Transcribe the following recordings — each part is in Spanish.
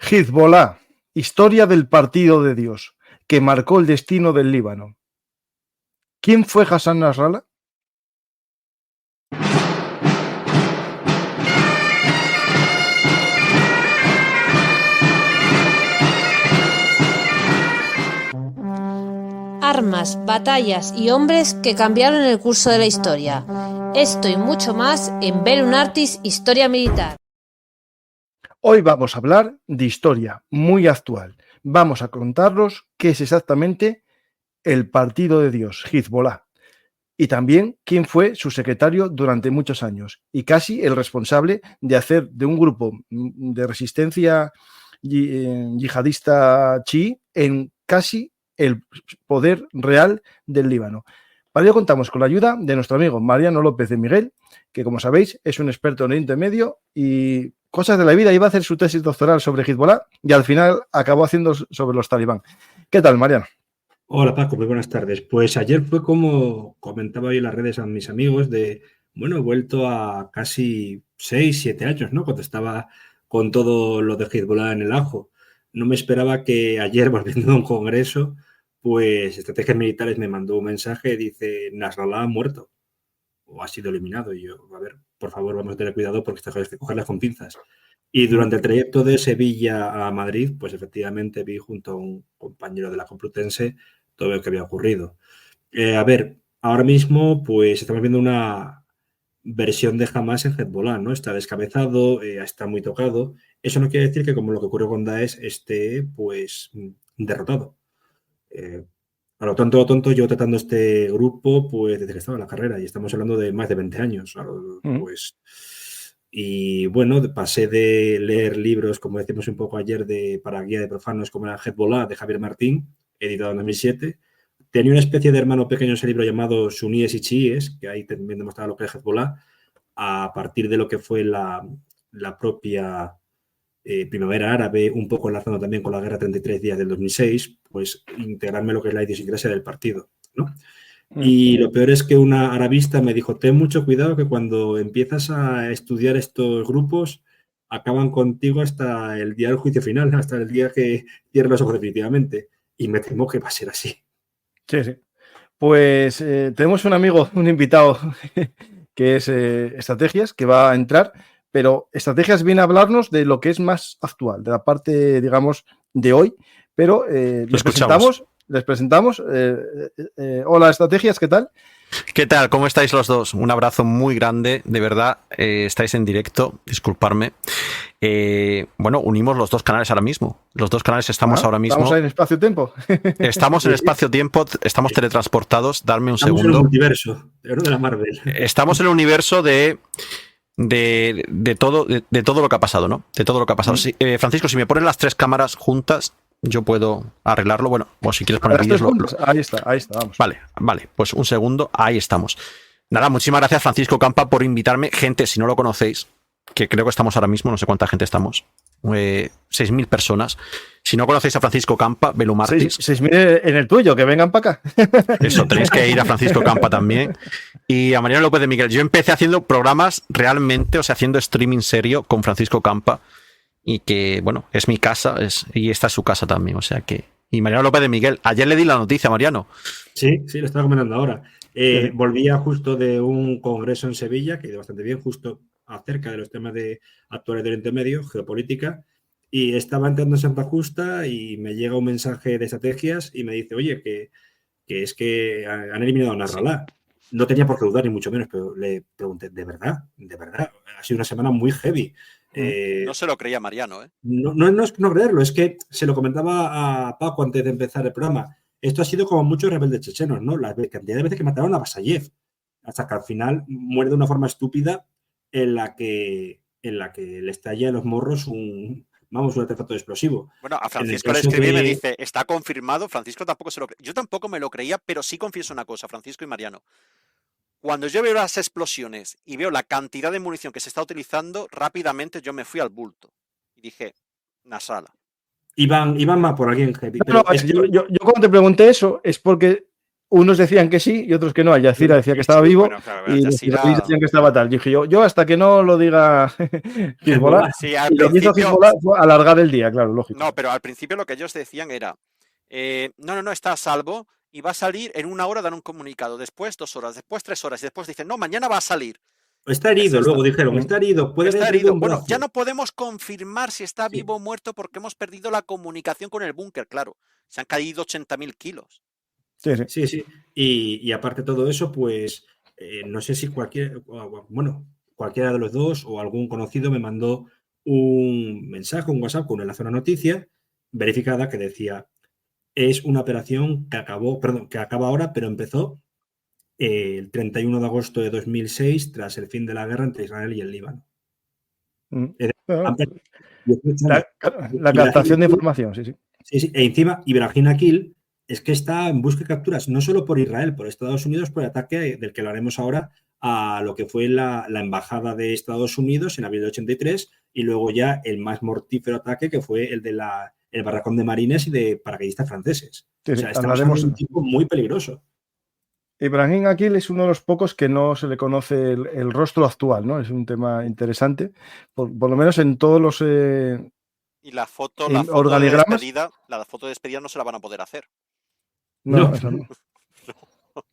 Hezbolá, historia del partido de Dios, que marcó el destino del Líbano. ¿Quién fue Hassan Nasrallah? Armas, batallas y hombres que cambiaron el curso de la historia. Esto y mucho más en Bellum Artis Historia Militar. Hoy vamos a hablar de historia muy actual. Vamos a contaros qué es exactamente el partido de Dios, Hezbolá, y también quién fue su secretario durante muchos años y casi el responsable de hacer de un grupo de resistencia yihadista chií en casi el poder real del Líbano. Para ello contamos con la ayuda de nuestro amigo Mariano López de Miguel, que como sabéis es un experto en Oriente Medio y cosas de la vida. Iba a hacer su tesis doctoral sobre Hezbolá y al final acabó haciendo sobre los talibán. ¿Qué tal, Mariano? Hola Paco, muy buenas tardes. Pues ayer fue como comentaba hoy en las redes a mis amigos he vuelto a casi 6, 7 años, ¿no? Cuando estaba con todo lo de Hezbollah en el ajo. No me esperaba que ayer, volviendo a un congreso, pues Estrategias Militares me mandó un mensaje, dice, Nasrallah ha muerto o ha sido eliminado. Y yo, a ver, por favor, vamos a tener cuidado porque esto hay que cogerlas con pinzas. Y durante el trayecto de Sevilla a Madrid, pues efectivamente vi junto a un compañero de la Complutense todo lo que había ocurrido. A ver, ahora mismo pues estamos viendo una versión de Hamas en Hezbollah, ¿no? Está descabezado, está muy tocado. Eso no quiere decir que como lo que ocurrió con Daesh esté pues derrotado. A lo tonto, yo tratando este grupo pues desde que estaba en la carrera y estamos hablando de más de 20 años. Pues, y bueno, pasé de leer libros, como decimos un poco ayer, para guía de profanos como era Hezbollah de Javier Martín, editado en 2007. Tenía una especie de hermano pequeño ese libro llamado Suníes y Chiíes, que ahí también demostraba lo que es Hezbollah, a partir de lo que fue la propia primavera árabe, un poco enlazando también con la guerra 33 días del 2006, pues integrarme lo que es la idiosincrasia del partido, ¿no? Y lo peor es que una arabista me dijo, ten mucho cuidado que cuando empiezas a estudiar estos grupos acaban contigo hasta el día del juicio final, hasta el día que cierres los ojos definitivamente. Y me temo que va a ser así. Sí, sí. Pues tenemos un amigo, un invitado que es Estrategias, que va a entrar, pero Estrategias viene a hablarnos de lo que es más actual, de la parte, digamos, de hoy, pero les presentamos. Hola, Estrategias, ¿qué tal? ¿Qué tal? ¿Cómo estáis los dos? Un abrazo muy grande, de verdad. Estáis en directo, disculparme. Unimos los dos canales ahora mismo. Los dos canales estamos ahora mismo. Estamos en espacio-tiempo. Estamos en espacio-tiempo, estamos teletransportados. Darme un segundo. Estamos en el multiverso, pero no de la Marvel. Estamos en el universo de todo lo que ha pasado, ¿no? De todo lo que ha pasado. Sí, Francisco, si me pones las 3 cámaras juntas, yo puedo arreglarlo. Bueno, o si quieres poner vídeos. Ahí está, vamos. Vale, pues un segundo, ahí estamos. Nada, muchísimas gracias, Francisco Campa, por invitarme. Gente, si no lo conocéis, que creo que estamos ahora mismo, no sé cuánta gente estamos, 6.000 personas. Si no conocéis a Francisco Campa, Bellum Artis. 6.000 en el tuyo, que vengan para acá. Eso, tenéis que ir a Francisco Campa también. Y a Mariano López de Miguel. Yo empecé haciendo programas realmente, o sea, haciendo streaming serio con Francisco Campa. Y que, bueno, es mi casa y esta es su casa también, o sea que... Y Mariano López de Miguel, ayer le di la noticia, Mariano. Sí, lo estaba comentando ahora. Volvía justo de un congreso en Sevilla, que ha ido bastante bien, justo acerca de los temas actuales del Oriente Medio, geopolítica, y estaba entrando en Santa Justa y me llega un mensaje de Estrategias y me dice, oye, que es que han eliminado a Nasrallah. No tenía por qué dudar, ni mucho menos, pero le pregunté, ¿de verdad? ¿De verdad? Ha sido una semana muy heavy. No se lo creía Mariano, ¿eh? No es no creerlo, es que se lo comentaba a Paco antes de empezar el programa. Esto ha sido como muchos rebeldes chechenos, ¿no? La cantidad de veces que mataron a Basayev, hasta que al final muere de una forma estúpida en la que le estalla en los morros un artefacto explosivo. Bueno, a Francisco le escribí y me dice, está confirmado. Francisco tampoco se lo creía. Yo tampoco me lo creía, pero sí confieso una cosa, Francisco y Mariano. Cuando yo veo las explosiones y veo la cantidad de munición que se está utilizando, rápidamente yo me fui al bulto y dije, Nasrallah. Iban más por alguien heavy. Yo cuando te pregunté eso es porque unos decían que sí y otros que no. Al Jazeera decía que estaba vivo, bueno, claro, y los israelíes decían que estaba tal. Dije yo hasta que no lo diga Hezbollah, Sí, al y lo que hizo principio. Hezbollah fue alargar el día, claro, lógico. No, pero al principio lo que ellos decían era, no, está a salvo y va a salir en 1 hora, dan un comunicado, después 2 horas, después 3 horas y después dicen, no, mañana va a salir. Está herido, luego dijeron, está herido, puede haber perdido un Bueno, brazo. ya no podemos confirmar si está vivo o muerto porque hemos perdido la comunicación con el búnker, claro. Se han caído 80.000 kilos. Sí. Y aparte de todo eso, pues no sé si cualquiera de los dos o algún conocido me mandó un mensaje, un WhatsApp con enlace a una noticia verificada que decía, es una operación que acaba ahora, pero empezó el 31 de agosto de 2006 tras el fin de la guerra entre Israel y el Líbano. La captación de información, sí. Sí, e encima Ibrahim Akil es que está en busca de capturas, no solo por Israel, por Estados Unidos, por el ataque del que hablaremos ahora a lo que fue la embajada de Estados Unidos en abril de 83 y luego ya el más mortífero ataque que fue el de el barracón de marines y de paracaidistas franceses. O sea, estamos hablando de un tipo muy peligroso. Ibrahim Akil es uno de los pocos que no se le conoce el rostro actual, ¿no? Es un tema interesante, por lo menos en todos los... Y la foto organigramas. La foto de despedida no se la van a poder hacer. No. Eso no.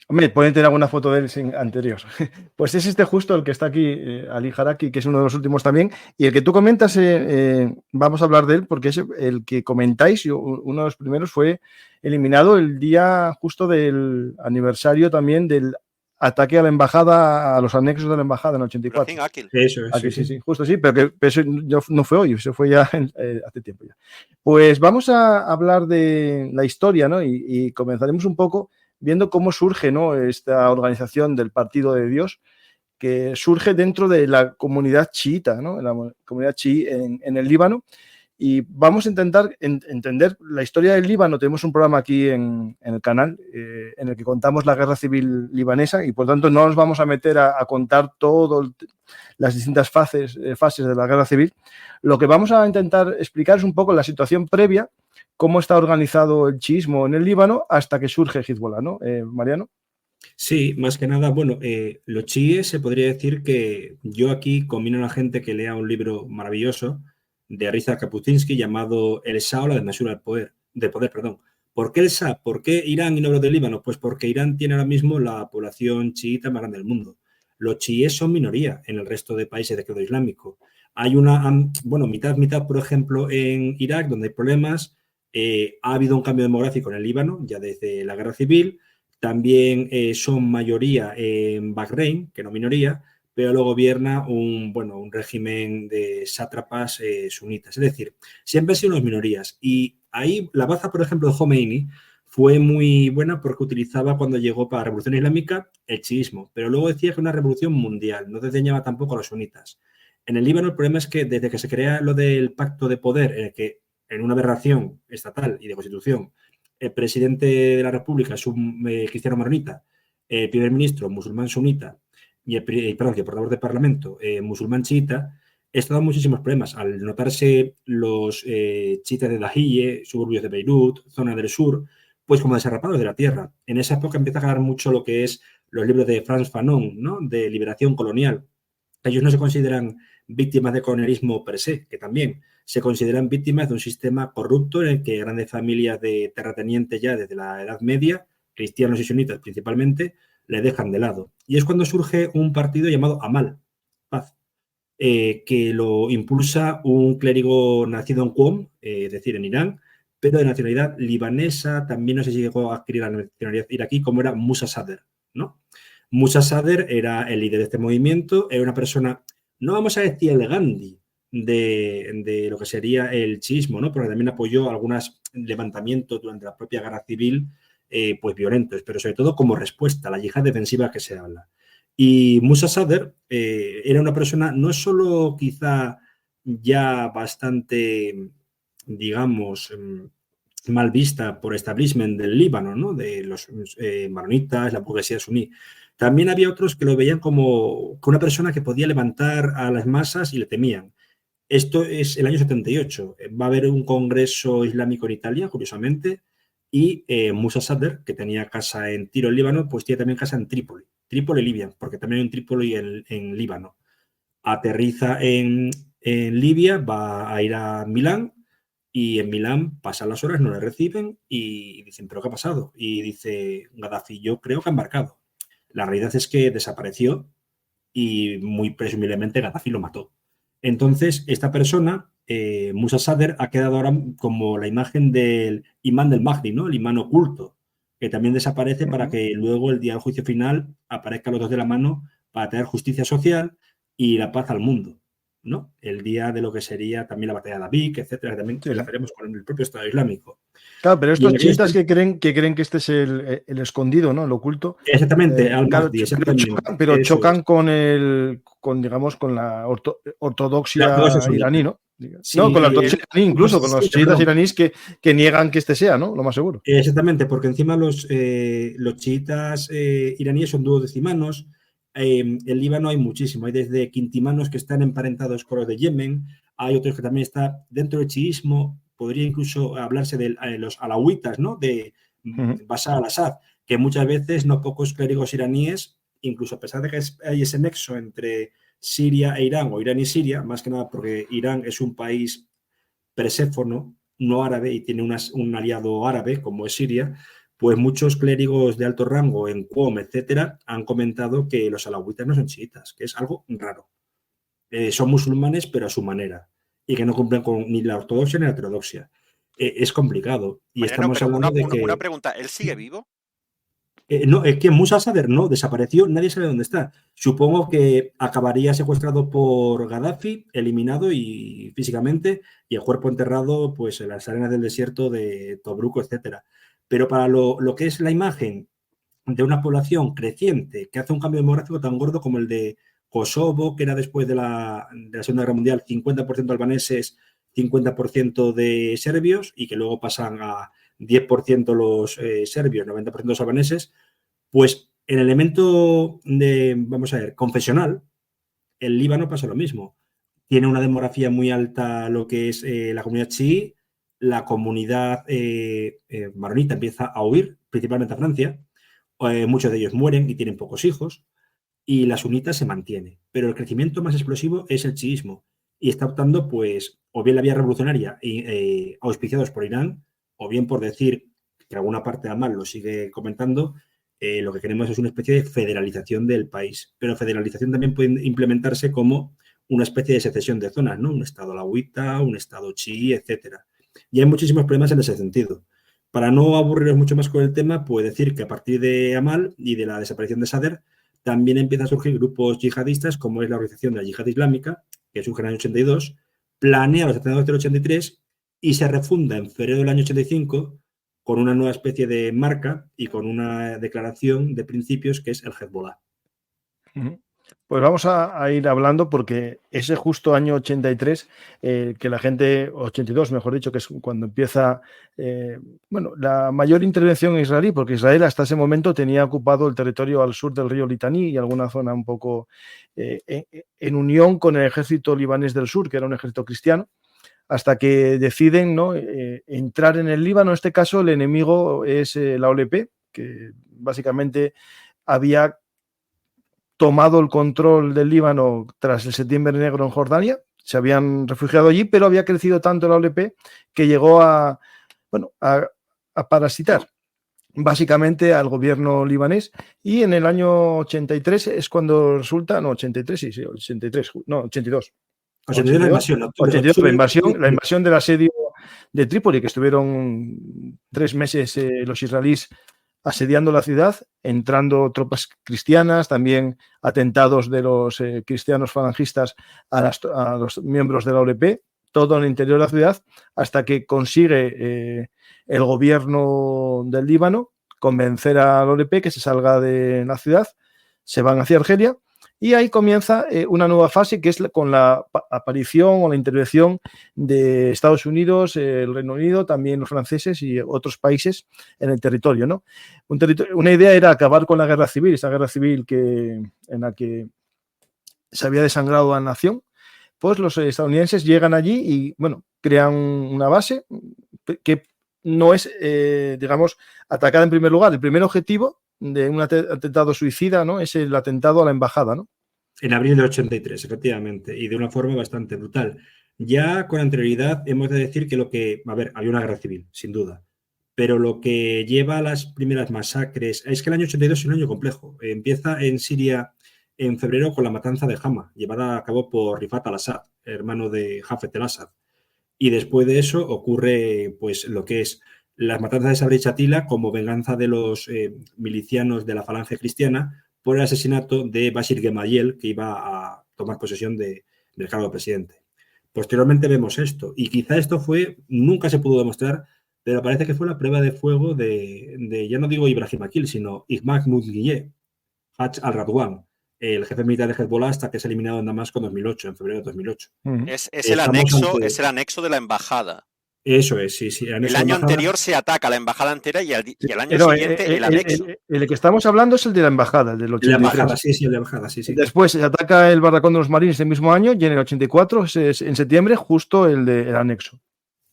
Hombre, pueden tener alguna foto de él anterior. Pues es justo el que está aquí, Ali Haraki, que es uno de los últimos también. Y el que tú comentas, vamos a hablar de él, porque es el que comentáis, uno de los primeros fue eliminado el día justo del aniversario también del ataque a la embajada, a los anexos de la embajada en el 84. Eso es, sí, justo sí, pero eso no fue hoy, eso fue ya hace tiempo ya. Pues vamos a hablar de la historia, ¿no? Y comenzaremos un poco viendo cómo surge, ¿no?, esta organización del Partido de Dios, que surge dentro de la comunidad chiita, ¿no?, la comunidad chií en el Líbano. Y vamos a intentar entender la historia del Líbano. Tenemos un programa aquí en el canal en el que contamos la guerra civil libanesa y por tanto no nos vamos a meter a contar todas las distintas fases de la guerra civil. Lo que vamos a intentar explicar es un poco la situación previa, cómo está organizado el chiismo en el Líbano hasta que surge Hezbollah, ¿no, Mariano? Sí, más que nada, bueno, los chiíes se podría decir que yo aquí combino a la gente que lea un libro maravilloso de Riza Kapuscinski llamado El Shah o la desmesura del poder. ¿Por qué el Shah? ¿Por qué Irán y no los del Líbano? Pues porque Irán tiene ahora mismo la población chiita más grande del mundo. Los chiíes son minoría en el resto de países de credo islámico. Hay mitad, por ejemplo, en Irak, donde hay problemas. Ha habido un cambio demográfico en el Líbano, ya desde la guerra civil. También son mayoría en Bahrein, que no minoría, pero luego gobierna un régimen de sátrapas sunitas. Es decir, siempre han sido unas minorías. Y ahí la baza, por ejemplo, de Khomeini fue muy buena porque utilizaba cuando llegó para la Revolución Islámica el chiismo, pero luego decía que una revolución mundial, no desdeñaba tampoco a los sunitas. En el Líbano el problema es que desde que se crea lo del pacto de poder, en el que en una aberración estatal y de constitución, el presidente de la República es un cristiano maronita, el primer ministro musulmán sunita y el portavoz del Parlamento musulmán chiita, esto da muchísimos problemas. Al notarse los chiitas de Dahiyeh, suburbios de Beirut, zona del sur, pues como desarrapados de la tierra. En esa época empieza a ganar mucho lo que es los libros de Frantz Fanon, ¿no?, de liberación colonial. Ellos no se consideran víctimas de colonialismo per se, que también se consideran víctimas de un sistema corrupto en el que grandes familias de terratenientes ya desde la Edad Media, cristianos y sunitas principalmente, le dejan de lado. Y es cuando surge un partido llamado Amal, Paz, que lo impulsa un clérigo nacido en Qom, es decir, en Irán, pero de nacionalidad libanesa, también no sé si llegó a adquirir la nacionalidad iraquí, como era Musa Sadr, ¿no? Musa Sadr era el líder de este movimiento, era una persona, no vamos a decir el Gandhi de lo que sería el chiismo, ¿no?, porque también apoyó algunos levantamientos durante la propia guerra civil, pues violentos, pero sobre todo como respuesta a la yihad defensiva que se habla. Y Musa Sadr era una persona no solo quizá ya bastante, digamos, mal vista por establishment del Líbano, ¿no?, de los maronitas, la burguesía suní. También había otros que lo veían como una persona que podía levantar a las masas y le temían. Esto es el año 78. Va a haber un congreso islámico en Italia, curiosamente, Y Musa Sadr, que tenía casa en Tiro, en Líbano, pues tiene también casa en Trípoli, Libia, porque también hay un Trípoli en Líbano. Aterriza en Libia, va a ir a Milán, y en Milán pasan las horas, no le reciben y dicen, ¿pero qué ha pasado? Y dice Gaddafi, yo creo que ha embarcado. La realidad es que desapareció y muy presumiblemente Gaddafi lo mató. Entonces, esta persona, Musa Sadr, ha quedado ahora como la imagen del imán del Mahdi, ¿no? El imán oculto, que también desaparece para que luego el día del juicio final aparezcan los dos de la mano para traer justicia social y la paz al mundo, ¿no? El día de lo que sería también la batalla de Abik, etcétera, que también enlazaremos con el propio Estado Islámico. Claro, pero estos chiitas que creen que este es el escondido, ¿no? El oculto. Exactamente, al-Mahdi, claro, exactamente. Pero chocan con la ortodoxia iraní, ¿no? Sí, no, con la ortodoxia iraní, incluso con los chiitas iraníes que niegan que este sea, ¿no? Lo más seguro. Exactamente, porque encima los chiitas iraníes son duodecimanos. En Líbano hay muchísimo, hay desde quintimanos que están emparentados con los de Yemen, hay otros que también están dentro del chiismo, podría incluso hablarse de los alawitas, ¿no? De Bashar al-Assad, que muchas veces no pocos clérigos iraníes, incluso a pesar de que hay ese nexo entre Siria e Irán, o Irán y Siria, más que nada porque Irán es un país perséfono, no árabe, y tiene un aliado árabe como es Siria, pues muchos clérigos de alto rango en Qom, etcétera, han comentado que los alawitas no son chiitas, que es algo raro. Son musulmanes, pero a su manera, y que no cumplen con ni la ortodoxia ni la heterodoxia. Es complicado. Y Mariano, estamos hablando de que... Una pregunta, ¿él sigue vivo? No, es que Musa Sadr no, desapareció, nadie sabe dónde está. Supongo que acabaría secuestrado por Gaddafi, eliminado y físicamente, y el cuerpo enterrado pues, en las arenas del desierto de Tobruk, etcétera. Pero para lo que es la imagen de una población creciente que hace un cambio demográfico tan gordo como el de Kosovo, que era después de la Segunda Guerra Mundial 50% albaneses, 50% de serbios, y que luego pasan a 10% los serbios, 90% los albaneses, pues en el elemento de, vamos a ver, confesional, el Líbano pasa lo mismo. Tiene una demografía muy alta lo que es la comunidad chií, la comunidad maronita empieza a huir, principalmente a Francia, muchos de ellos mueren y tienen pocos hijos, y la sunita se mantiene. Pero el crecimiento más explosivo es el chiismo, y está optando, pues, o bien la vía revolucionaria auspiciados por Irán, o bien por decir que alguna parte de Amal lo sigue comentando, lo que queremos es una especie de federalización del país. Pero federalización también puede implementarse como una especie de secesión de zonas, ¿no? Un estado alawita, un estado chií, etcétera. Y hay muchísimos problemas en ese sentido. Para no aburriros mucho más con el tema, puedo decir que a partir de Amal y de la desaparición de Sadr, también empiezan a surgir grupos yihadistas, como es la organización de la Yihad Islámica, que surge en el año 82, planea los atentados del 83 y se refunda en febrero del año 85 con una nueva especie de marca y con una declaración de principios que es el Hezbollah. Pues vamos a ir hablando porque ese justo año 83, que la gente, 82 mejor dicho, que es cuando empieza la mayor intervención israelí, porque Israel hasta ese momento tenía ocupado el territorio al sur del río Litaní y alguna zona un poco en unión con el ejército libanés del sur, que era un ejército cristiano, hasta que deciden entrar en el Líbano. En este caso el enemigo es la OLP, que básicamente había tomado el control del Líbano tras el Septiembre Negro en Jordania, se habían refugiado allí, pero había crecido tanto la OLP que llegó a parasitar básicamente al gobierno libanés, y en el año 83 es cuando resulta, no, 83, sí, 83, no, 82. 82, la invasión del asedio de Trípoli, que estuvieron 3 meses los israelíes asediando la ciudad, entrando tropas cristianas, también atentados de los cristianos falangistas a los miembros de la OLP, todo en el interior de la ciudad, hasta que consigue el gobierno del Líbano convencer a la OLP que se salga de la ciudad, se van hacia Argelia, y ahí comienza una nueva fase, que es con la aparición o la intervención de Estados Unidos, el Reino Unido, también los franceses y otros países en el territorio, ¿no? Una idea era acabar con la guerra civil, esa guerra civil en la que se había desangrado a la nación. Pues los estadounidenses llegan allí y, crean una base que no es, digamos, atacada en primer lugar. El primer objetivo de un atentado suicida, ¿no? Es el atentado a la embajada, ¿no? En abril del 83, efectivamente, y de una forma bastante brutal. Ya con anterioridad hemos de decir que había una guerra civil, sin duda, pero lo que lleva a las primeras masacres, es que el año 82 es un año complejo. Empieza en Siria en febrero con la matanza de Hama, llevada a cabo por Rifat al-Assad, hermano de Hafez el-Assad. Y después de eso ocurre pues lo que es las matanzas de Sabra y Shatila como venganza de los milicianos de la Falange Cristiana por el asesinato de Bashir Gemayel, que iba a tomar posesión del cargo de presidente. Posteriormente vemos esto, y quizá esto nunca se pudo demostrar, pero parece que fue la prueba de fuego de ya no digo Ibrahim Akil, sino Ihmad Mudguiyeh, Haj al-Radwan, el jefe militar de Hezbollah, hasta que es eliminado en Damasco en 2008, en febrero de 2008. Es el anexo de la embajada. Eso es, sí. El año anterior se ataca a la embajada entera y el año siguiente el anexo. El que estamos hablando es el de la embajada, el del 83. La embajada, sí, el de la embajada, sí. Después se ataca el barracón de los marines el mismo año y en el 84, en septiembre, justo el anexo.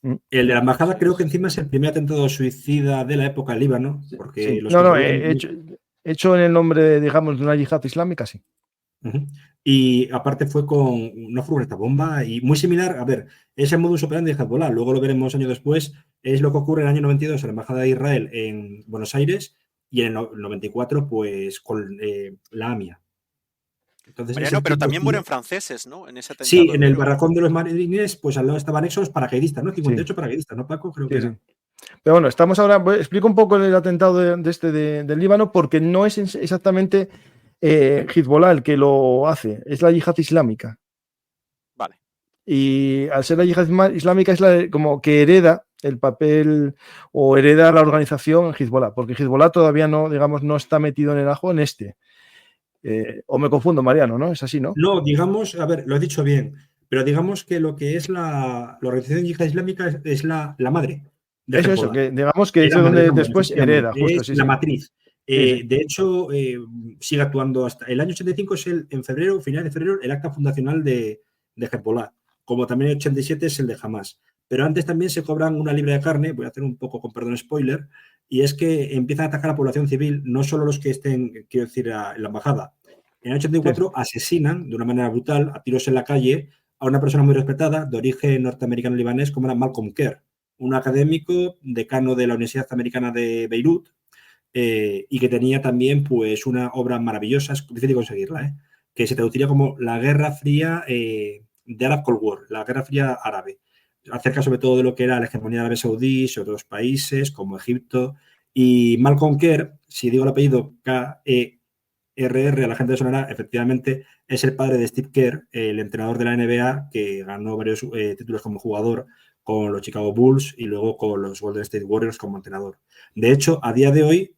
El de la embajada creo que encima es el primer atentado suicida de la época en Líbano. Porque hecho en el nombre, digamos, de una yihad islámica, sí. Y aparte fue con una furgoneta bomba y muy similar, es el modus operandi de Hezbollah, luego lo veremos años después, es lo que ocurre en el año 92 en la Embajada de Israel en Buenos Aires y en el 94 pues con la AMIA. Entonces, Mariano, pero también mueren franceses, ¿no? En ese atentado. Sí, en el barracón de los marines, pues al lado estaban esos paracaidistas, ¿no? 58 paracaidistas, ¿no, Paco? Creo que era. Pero bueno, estamos ahora, explico un poco el atentado del Líbano porque no es exactamente Hezbollah el que lo hace, es la yihad islámica. Vale. Y al ser la yihad islámica es como que hereda el papel o hereda la organización en Hezbollah, porque Hezbollah todavía no, digamos, no está metido en el ajo en este. O me confundo, Mariano, ¿no? Es así, ¿no? No, digamos, lo he dicho bien, pero digamos que lo que es la organización yihad islámica es la madre. Eso, que digamos que es donde después hereda, justo. Es la matriz. De hecho, sigue actuando hasta el año 85, es en febrero, final de febrero, el acta fundacional de Hezbollah, como también el 87 es el de Hamas. Pero antes también se cobran una libra de carne, voy a hacer un poco con perdón spoiler, y es que empiezan a atacar a la población civil, no solo los que estén, quiero decir, en la embajada. En el 84 asesinan de una manera brutal, a tiros en la calle, a una persona muy respetada de origen norteamericano-libanés como era Malcolm Kerr, un académico decano de la Universidad Americana de Beirut, y que tenía también pues una obra maravillosa, es difícil conseguirla, que se traduciría como la Guerra Fría de Arab Cold War, la Guerra Fría árabe, acerca sobre todo de lo que era la hegemonía de Arabia Saudí sobre otros países como Egipto. Y Malcolm Kerr, si digo el apellido Kerr, a la gente le sonará, efectivamente es el padre de Steve Kerr, el entrenador de la NBA que ganó varios títulos como jugador con los Chicago Bulls y luego con los Golden State Warriors como entrenador. De hecho, a día de hoy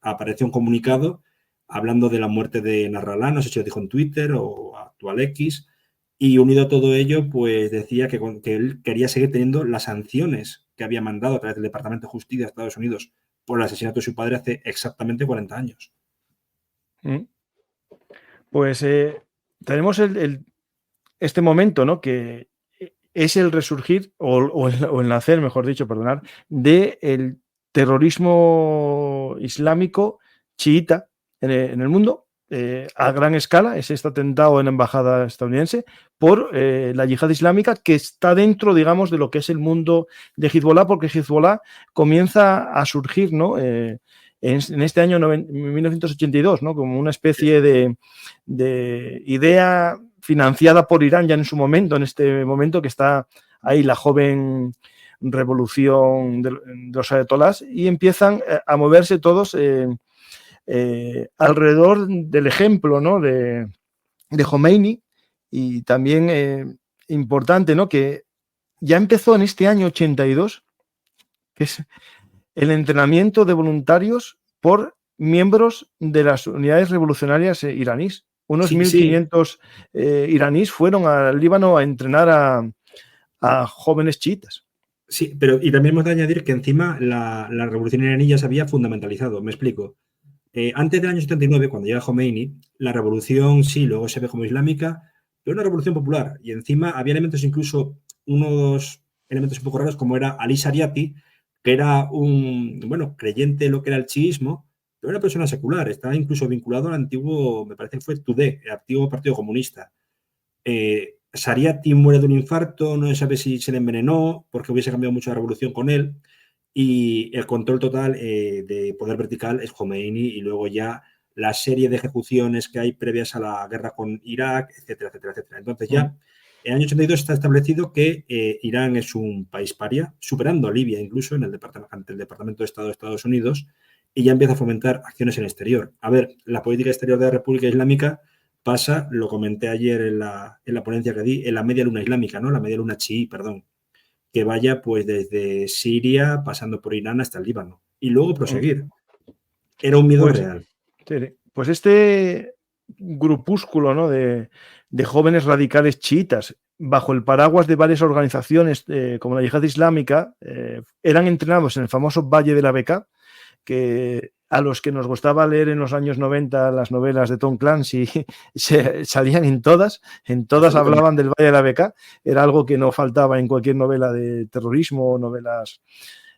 apareció un comunicado hablando de la muerte de Nasrallah, no sé si lo dijo en Twitter o actual X, y unido a todo ello, pues decía que él quería seguir teniendo las sanciones que había mandado a través del Departamento de Justicia de Estados Unidos por el asesinato de su padre hace exactamente 40 años. Pues tenemos este momento, ¿no? Que es el resurgir o el nacer, mejor dicho, perdonar, del terrorismo islámico chiita en el mundo a gran escala. Es este atentado en la embajada estadounidense por la yihad islámica que está dentro, digamos, de lo que es el mundo de Hezbollah, porque Hezbollah comienza a surgir, ¿no? En este año 1982, ¿no? Como una especie de idea financiada por Irán ya en su momento, en este momento que está ahí la joven revolución de los ayatolás, y empiezan a moverse todos alrededor del ejemplo, ¿no? de Khomeini, y también importante, ¿no? Que ya empezó en este año 82, que es el entrenamiento de voluntarios por miembros de las unidades revolucionarias iraníes. Unos 1.500 iraníes fueron al Líbano a entrenar a jóvenes chiitas. Sí, pero y también hemos de añadir que encima la revolución iraní ya se había fundamentalizado. Me explico. Antes del año 79, cuando llega Khomeini, la revolución sí, luego se ve como islámica, pero una revolución popular. Y encima había elementos, incluso unos elementos un poco raros, como era Ali Shariati, que era un, bueno, creyente en lo que era el chiismo, pero era una persona secular, estaba incluso vinculado al antiguo, me parece que fue TUDE, el antiguo Partido Comunista. Shariati muere de un infarto, no se sabe si se le envenenó, porque hubiese cambiado mucho la revolución con él, y el control total de poder vertical es Khomeini, y luego ya la serie de ejecuciones que hay previas a la guerra con Irak, etcétera, etcétera, etcétera. Entonces ya en el año 82 está establecido que Irán es un país paria, superando a Libia incluso ante el Departamento de Estado de Estados Unidos, y ya empieza a fomentar acciones en el exterior. A ver, la política exterior de la República Islámica pasa, lo comenté ayer en la ponencia que di, en la media luna islámica, ¿no? La media luna chií, perdón, que vaya pues desde Siria, pasando por Irán hasta el Líbano, y luego proseguir. Era un miedo real. Pues este grupúsculo, ¿no?, de jóvenes radicales chiitas, bajo el paraguas de varias organizaciones como la Yihad Islámica, eran entrenados en el famoso Valle de la Bekaa, que a los que nos gustaba leer en los años 90 las novelas de Tom Clancy salían en todas hablaban del Valle de la Bekaa, era algo que no faltaba en cualquier novela de terrorismo o novelas.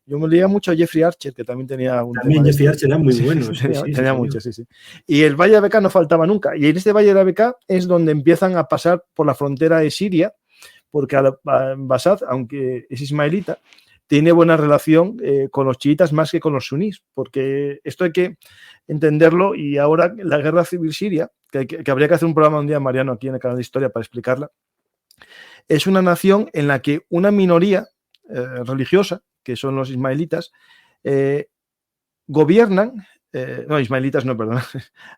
Yo me leía mucho a Jeffrey Archer, que también tenía un También Jeffrey Archer era muy bueno. Tenía mucho, sí. Y el Valle de la Bekaa no faltaba nunca. Y en este Valle de la Bekaa es donde empiezan a pasar por la frontera de Siria, porque al-Assad, aunque es ismaelita, tiene buena relación con los chiitas más que con los sunís, porque esto hay que entenderlo. Y ahora la guerra civil siria, que habría que hacer un programa un día, Mariano, aquí en el canal de Historia para explicarla, es una nación en la que una minoría religiosa, que son los ismaelitas, gobiernan, no, ismaelitas no, perdón.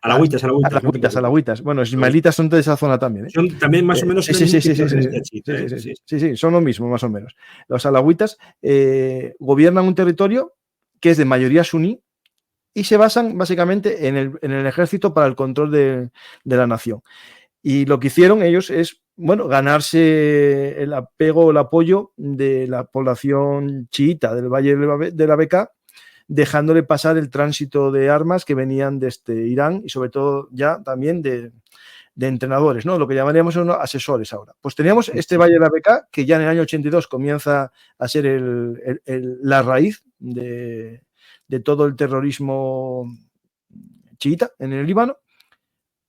Alawitas. Bueno, los ismaelitas son de esa zona también. Son también más o menos... Sí, son lo mismo, más o menos. Los alawitas gobiernan un territorio que es de mayoría suní y se basan básicamente en el ejército para el control de la nación. Y lo que hicieron ellos es, bueno, ganarse el apego o el apoyo de la población chiita del Valle de la Bekaa, dejándole pasar el tránsito de armas que venían desde Irán y sobre todo ya también de entrenadores, ¿no? Lo que llamaríamos unos asesores ahora. Pues teníamos este Valle de la Bekaa que ya en el año 82 comienza a ser la raíz de todo el terrorismo chiita en el Líbano.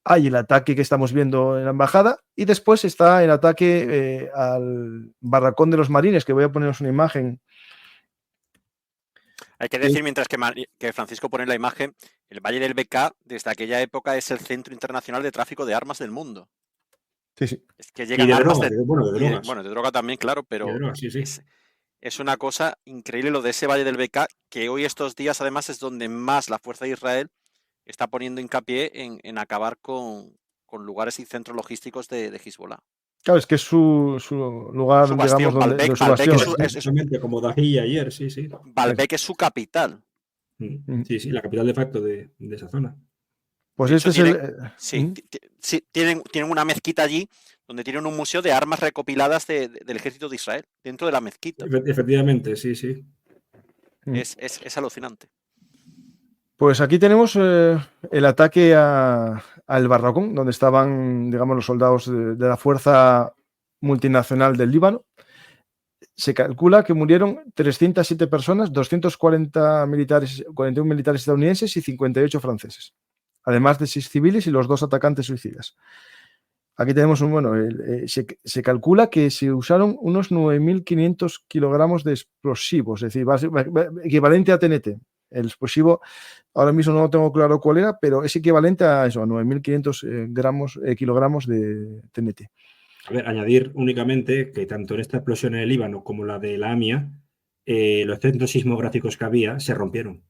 Hay el ataque que estamos viendo en la embajada y después está el ataque al barracón de los marines, que voy a poneros una imagen. Hay que decir, mientras que Francisco pone la imagen, el Valle del Bekaa desde aquella época es el centro internacional de tráfico de armas del mundo. Sí. Es que llegan armas de drogas. Bueno, de droga también, claro, pero drogas, sí. Es una cosa increíble lo de ese Valle del Bekaa, que hoy estos días además es donde más la fuerza de Israel está poniendo hincapié en acabar con lugares y centros logísticos de Hezbollah. Claro, es que es su lugar, su bastión, digamos, Baalbek, su bastión. Exactamente, como Dahi ayer, sí. Baalbek es su capital. Sí, la capital de facto de esa zona. Pues este es tienen una mezquita allí donde tienen un museo de armas recopiladas del ejército de Israel, dentro de la mezquita. Efectivamente, sí. Es alucinante. Pues aquí tenemos el ataque al barracón, donde estaban, digamos, los soldados de la fuerza multinacional del Líbano. Se calcula que murieron 307 personas, 241 militares estadounidenses y 58 franceses, además de 6 civiles y los 2 atacantes suicidas. Aquí tenemos se calcula que se usaron unos 9.500 kilogramos de explosivos, es decir, equivalente a TNT. El explosivo, ahora mismo no tengo claro cuál era, pero es equivalente a eso, a 9.500 kilogramos de TNT. A ver, añadir únicamente que tanto en esta explosión en el Líbano como la de la AMIA, los centros sismográficos que había se rompieron.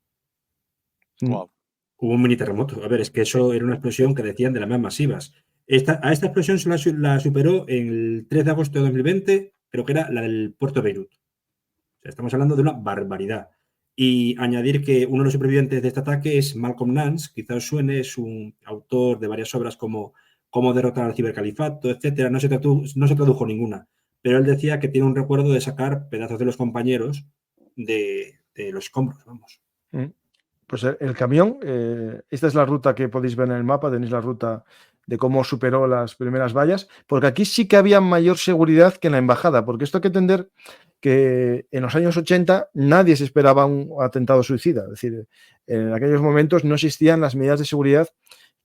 Wow. Hubo un mini terremoto. A ver, es que eso era una explosión que decían de las más masivas. A esta explosión se la superó en el 3 de agosto de 2020, creo que era la del puerto de Beirut. O sea, estamos hablando de una barbaridad. Y añadir que uno de los supervivientes de este ataque es Malcolm Nance, quizá os suene, es un autor de varias obras como Cómo derrotar al cibercalifato, etcétera. No se tradujo ninguna, pero él decía que tiene un recuerdo de sacar pedazos de los compañeros de los escombros, vamos. Pues el camión, esta es la ruta que podéis ver en el mapa, tenéis la ruta de cómo superó las primeras vallas, porque aquí sí que había mayor seguridad que en la embajada, porque esto hay que entender que en los años 80 nadie se esperaba un atentado suicida. Es decir, en aquellos momentos no existían las medidas de seguridad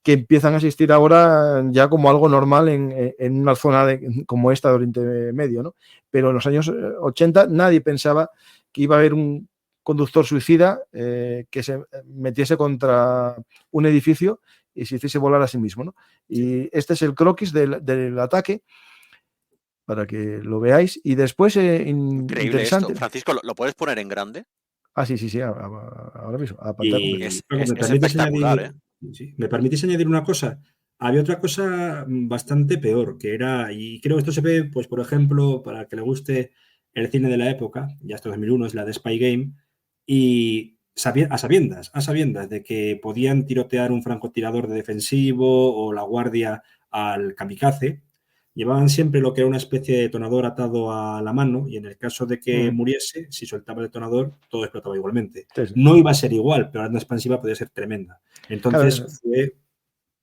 que empiezan a existir ahora ya como algo normal en una zona como esta de Oriente Medio, ¿no? Pero en los años 80 nadie pensaba que iba a haber un conductor suicida que se metiese contra un edificio y se hiciese volar a sí mismo, ¿no? Y este es el croquis del ataque, para que lo veáis. Y después, Increíble interesante. esto. Francisco, ¿lo puedes poner en grande? Sí, ahora mismo. A pantalla Y completa. es espectacular, ¿eh? Sí, ¿me permitís añadir una cosa? Había otra cosa bastante peor, que era, y creo que esto se ve, pues por ejemplo, para que le guste el cine de la época, ya esto 2001, es la de Spy Game, y a sabiendas de que podían tirotear un francotirador de defensivo o la guardia al kamikaze, llevaban siempre lo que era una especie de detonador atado a la mano y en el caso de que muriese, si soltaba el detonador, todo explotaba igualmente. Sí. No iba a ser igual, pero la onda expansiva podía ser tremenda. Entonces fue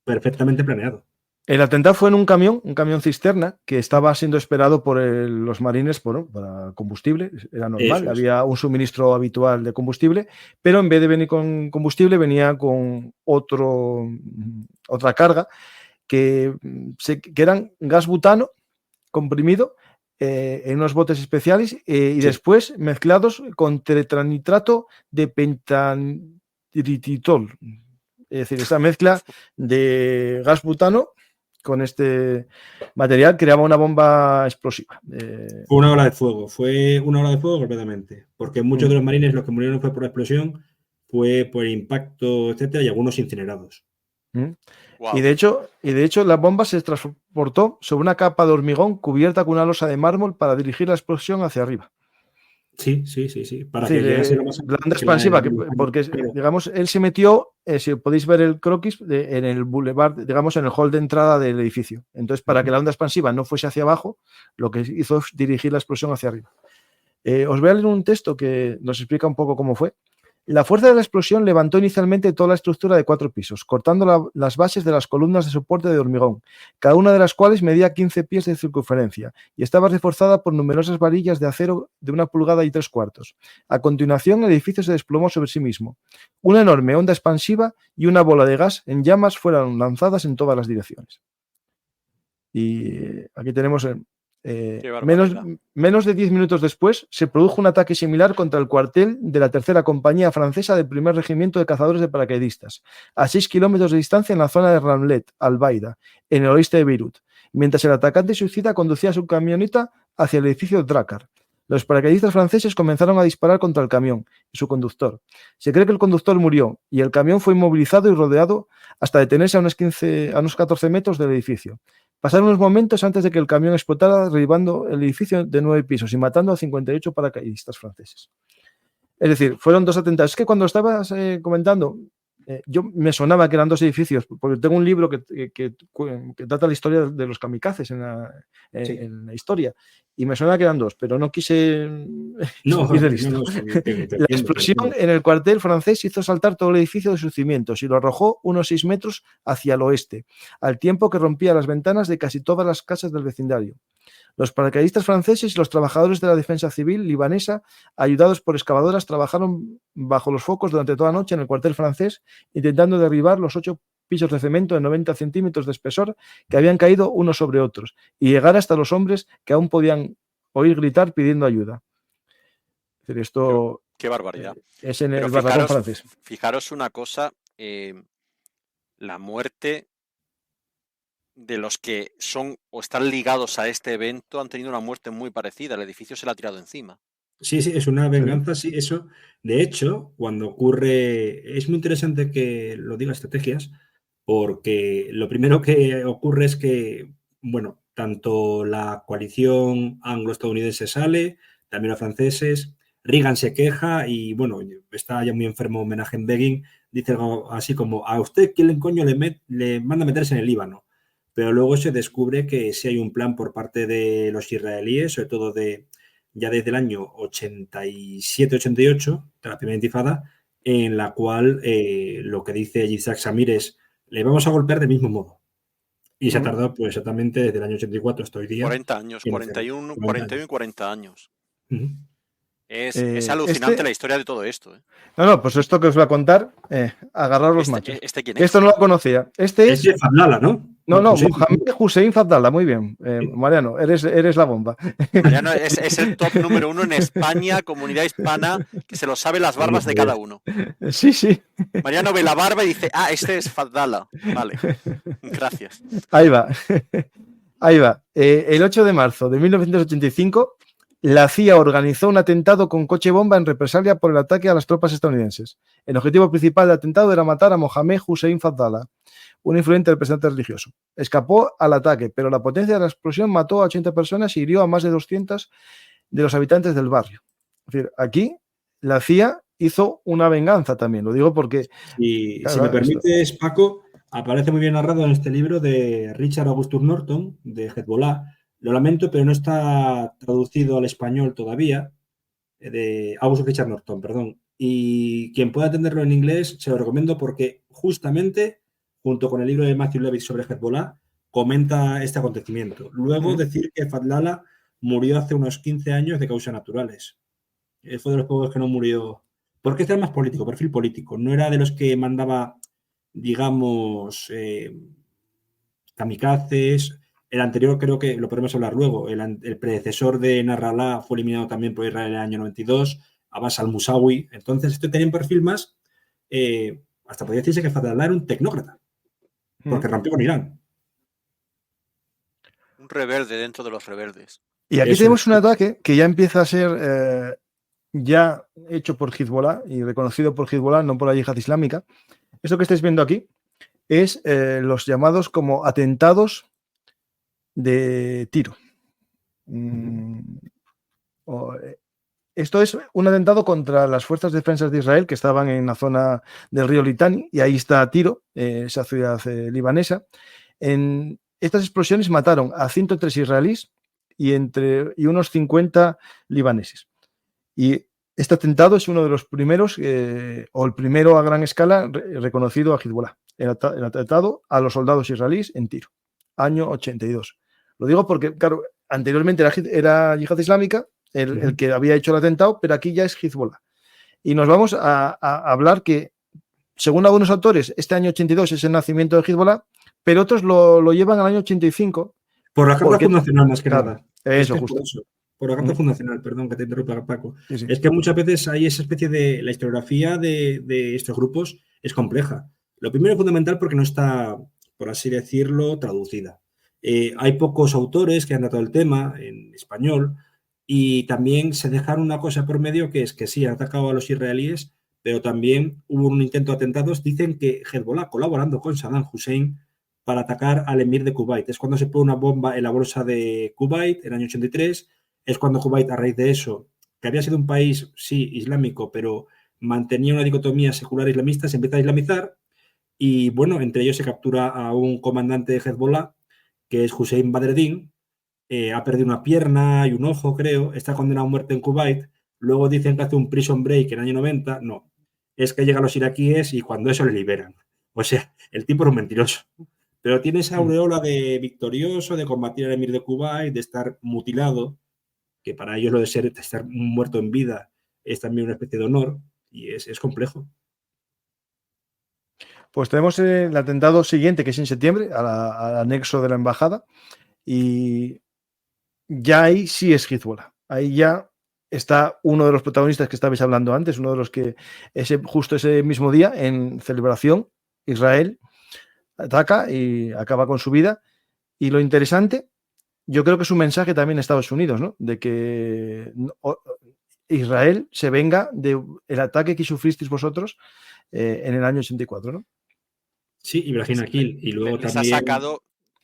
perfectamente planeado. El atentado fue en un camión cisterna, que estaba siendo esperado por los marines para combustible. Era normal, había un suministro habitual de combustible, pero en vez de venir con combustible venía con otra carga que eran gas butano comprimido en unos botes especiales y después mezclados con tetranitrato de pentanitritol. Es decir, esta mezcla de gas butano con este material creaba una bomba explosiva. Fue una ola de fuego completamente, porque muchos de los marines lo que murieron fue por la explosión, fue por impacto, etcétera, y algunos incinerados. Wow. Y de hecho, la bomba se transportó sobre una capa de hormigón cubierta con una losa de mármol para dirigir la explosión hacia arriba. Sí. Para que llegase lo más la onda expansiva, porque digamos, él se metió, si podéis ver el croquis, en el boulevard, digamos, en el hall de entrada del edificio. Entonces, para que la onda expansiva no fuese hacia abajo, lo que hizo es dirigir la explosión hacia arriba. Os voy a leer un texto que nos explica un poco cómo fue. La fuerza de la explosión levantó inicialmente toda la estructura de 4 pisos, cortando las bases de las columnas de soporte de hormigón, cada una de las cuales medía 15 pies de circunferencia y estaba reforzada por numerosas varillas de acero de 1,3 pulgadas. A continuación, el edificio se desplomó sobre sí mismo. Una enorme onda expansiva y una bola de gas en llamas fueron lanzadas en todas las direcciones. Y aquí tenemos... menos de 10 minutos después se produjo un ataque similar contra el cuartel de la tercera compañía francesa del primer regimiento de cazadores de paracaidistas, a 6 kilómetros de distancia en la zona de Ramlet, Al-Baida, en el oeste de Beirut, mientras el atacante suicida conducía su camioneta hacia el edificio Drakkar. Los paracaidistas franceses comenzaron a disparar contra el camión y su conductor. Se cree que el conductor murió y el camión fue inmovilizado y rodeado hasta detenerse a unos 14 metros del edificio. Pasaron unos momentos antes de que el camión explotara, derribando el edificio de 9 pisos y matando a 58 paracaidistas franceses. Es decir, fueron 2 atentados. Es que cuando estabas comentando, yo me sonaba que eran 2 edificios, porque tengo un libro que trata la historia de los kamikazes en la historia, y me sonaba que eran 2, pero no quise ir de listo. La explosión en el cuartel francés hizo saltar todo el edificio de sus cimientos y lo arrojó unos 6 metros hacia el oeste, al tiempo que rompía las ventanas de casi todas las casas del vecindario. Los paracaidistas franceses y los trabajadores de la defensa civil libanesa, ayudados por excavadoras, trabajaron bajo los focos durante toda la noche en el cuartel francés, intentando derribar los 8 pisos de cemento de 90 centímetros de espesor que habían caído unos sobre otros y llegar hasta los hombres que aún podían oír gritar pidiendo ayuda. Es decir, esto qué barbaridad. Es en el barracón francés. Fijaros una cosa, la muerte de los que son o están ligados a este evento han tenido una muerte muy parecida. El edificio se le ha tirado encima. Sí, es una venganza, sí, eso. De hecho, cuando ocurre, es muy interesante que lo diga estrategias, porque lo primero que ocurre es que, bueno, tanto la coalición anglo-estadounidense sale, también los franceses, Reagan se queja y, bueno, está ya muy enfermo Menachem-Begin, dice algo así como, ¿a usted quién coño le manda a meterse en el Líbano? Pero luego se descubre que sí hay un plan por parte de los israelíes, sobre todo ya desde el año 87-88, de la primera intifada, en la cual lo que dice Yitzhak Samir es, le vamos a golpear del mismo modo. Y se ha tardado pues exactamente desde el año 84 hasta hoy día. 40 años, 41 y 40 años. Es alucinante la historia de todo esto. No, pues esto que os voy a contar, agarrar los machos. ¿Quién es? Esto no lo conocía. Este es Fadlallah, ¿no? No, Mohamed Hussein Fadlallah, muy bien. Mariano, eres la bomba. Mariano es el top número 1 en España, comunidad hispana, que se lo sabe las barbas de cada uno. Sí. Mariano ve la barba y dice, este es Fadlallah. Vale, gracias. Ahí va. El 8 de marzo de 1985, la CIA organizó un atentado con coche bomba en represalia por el ataque a las tropas estadounidenses. El objetivo principal del atentado era matar a Mohamed Hussein Fadlallah, un influyente representante religioso. Escapó al ataque, pero la potencia de la explosión mató a 80 personas y hirió a más de 200 de los habitantes del barrio. Es decir, aquí la CIA hizo una venganza también, lo digo porque... Si me permites, Paco, aparece muy bien narrado en este libro de Richard Augustus Norton, de Hezbollah. Lo lamento, pero no está traducido al español todavía, de Augustus Richard Norton, perdón. Y quien pueda entenderlo en inglés, se lo recomiendo porque justamente, junto con el libro de Matthew Levitt sobre Hezbollah, comenta este acontecimiento. Luego decir que Fadlallah murió hace unos 15 años de causas naturales. Fue de los pocos que no murió. Porque este era más político, perfil político. No era de los que mandaba, digamos, kamikazes. El anterior creo que lo podemos hablar luego. El predecesor de Nasrallah fue eliminado también por Israel en el año 92, Abbas al-Musawi. Entonces, este tenía un perfil más, hasta podría decirse que Fadlallah era un tecnócrata, porque rompió con Irán. Un rebelde dentro de los rebeldes. Y aquí tenemos un ataque que ya empieza a ser ya hecho por Hezbollah y reconocido por Hezbollah, no por la yihad islámica. Esto que estáis viendo aquí es los llamados como atentados de Tiro. Esto es un atentado contra las fuerzas de defensa de Israel que estaban en la zona del río Litani, y ahí está Tiro, esa ciudad libanesa. En estas explosiones mataron a 103 israelíes y unos 50 libaneses. Y este atentado es uno de los primeros, o el primero a gran escala reconocido a Hezbollah, el atentado a los soldados israelíes en Tiro, año 82. Lo digo porque, claro, anteriormente era yihad islámica el que había hecho el atentado, pero aquí ya es Hezbollah. Y nos vamos a hablar que, según algunos autores, este año 82 es el nacimiento de Hezbollah, pero otros lo llevan al año 85. Por la Carta Fundacional, más que nada. Eso, justo. Por la Carta Fundacional, perdón que te interrumpa, Paco. Sí. Es que muchas veces hay esa especie de... La historiografía de estos grupos es compleja. Lo primero es fundamental porque no está, por así decirlo, traducida. Hay pocos autores que han tratado el tema en español, y también se dejaron una cosa por medio, que es que sí, han atacado a los israelíes, pero también hubo un intento de atentados. Dicen que Hezbollah, colaborando con Saddam Hussein, para atacar al emir de Kuwait. Es cuando se pone una bomba en la bolsa de Kuwait, en el año 83. Es cuando Kuwait, a raíz de eso, que había sido un país, sí, islámico, pero mantenía una dicotomía secular islamista, se empieza a islamizar. Y bueno, entre ellos se captura a un comandante de Hezbollah, que es Hussein Badreddin. Ha perdido una pierna y un ojo, creo. Está condenado a muerte en Kuwait. Luego dicen que hace un prison break en el año 90. No, es que llegan los iraquíes y cuando eso le liberan. O sea, el tipo era un mentiroso. Pero tiene esa aureola de victorioso, de combatir al emir de Kuwait, de estar mutilado, que para ellos lo de estar muerto en vida es también una especie de honor, y es complejo. Pues tenemos el atentado siguiente, que es en septiembre, al anexo de la embajada, y ya ahí sí es Hezbollah. Ahí ya está uno de los protagonistas que estabais hablando antes, uno de los que justo ese mismo día, en celebración, Israel ataca y acaba con su vida. Y lo interesante, yo creo que es un mensaje también a Estados Unidos, ¿no? De que Israel se venga del ataque que sufristeis vosotros en el año 84, ¿no? Sí, Ibrahim Akil. Y luego les también... ha sacado,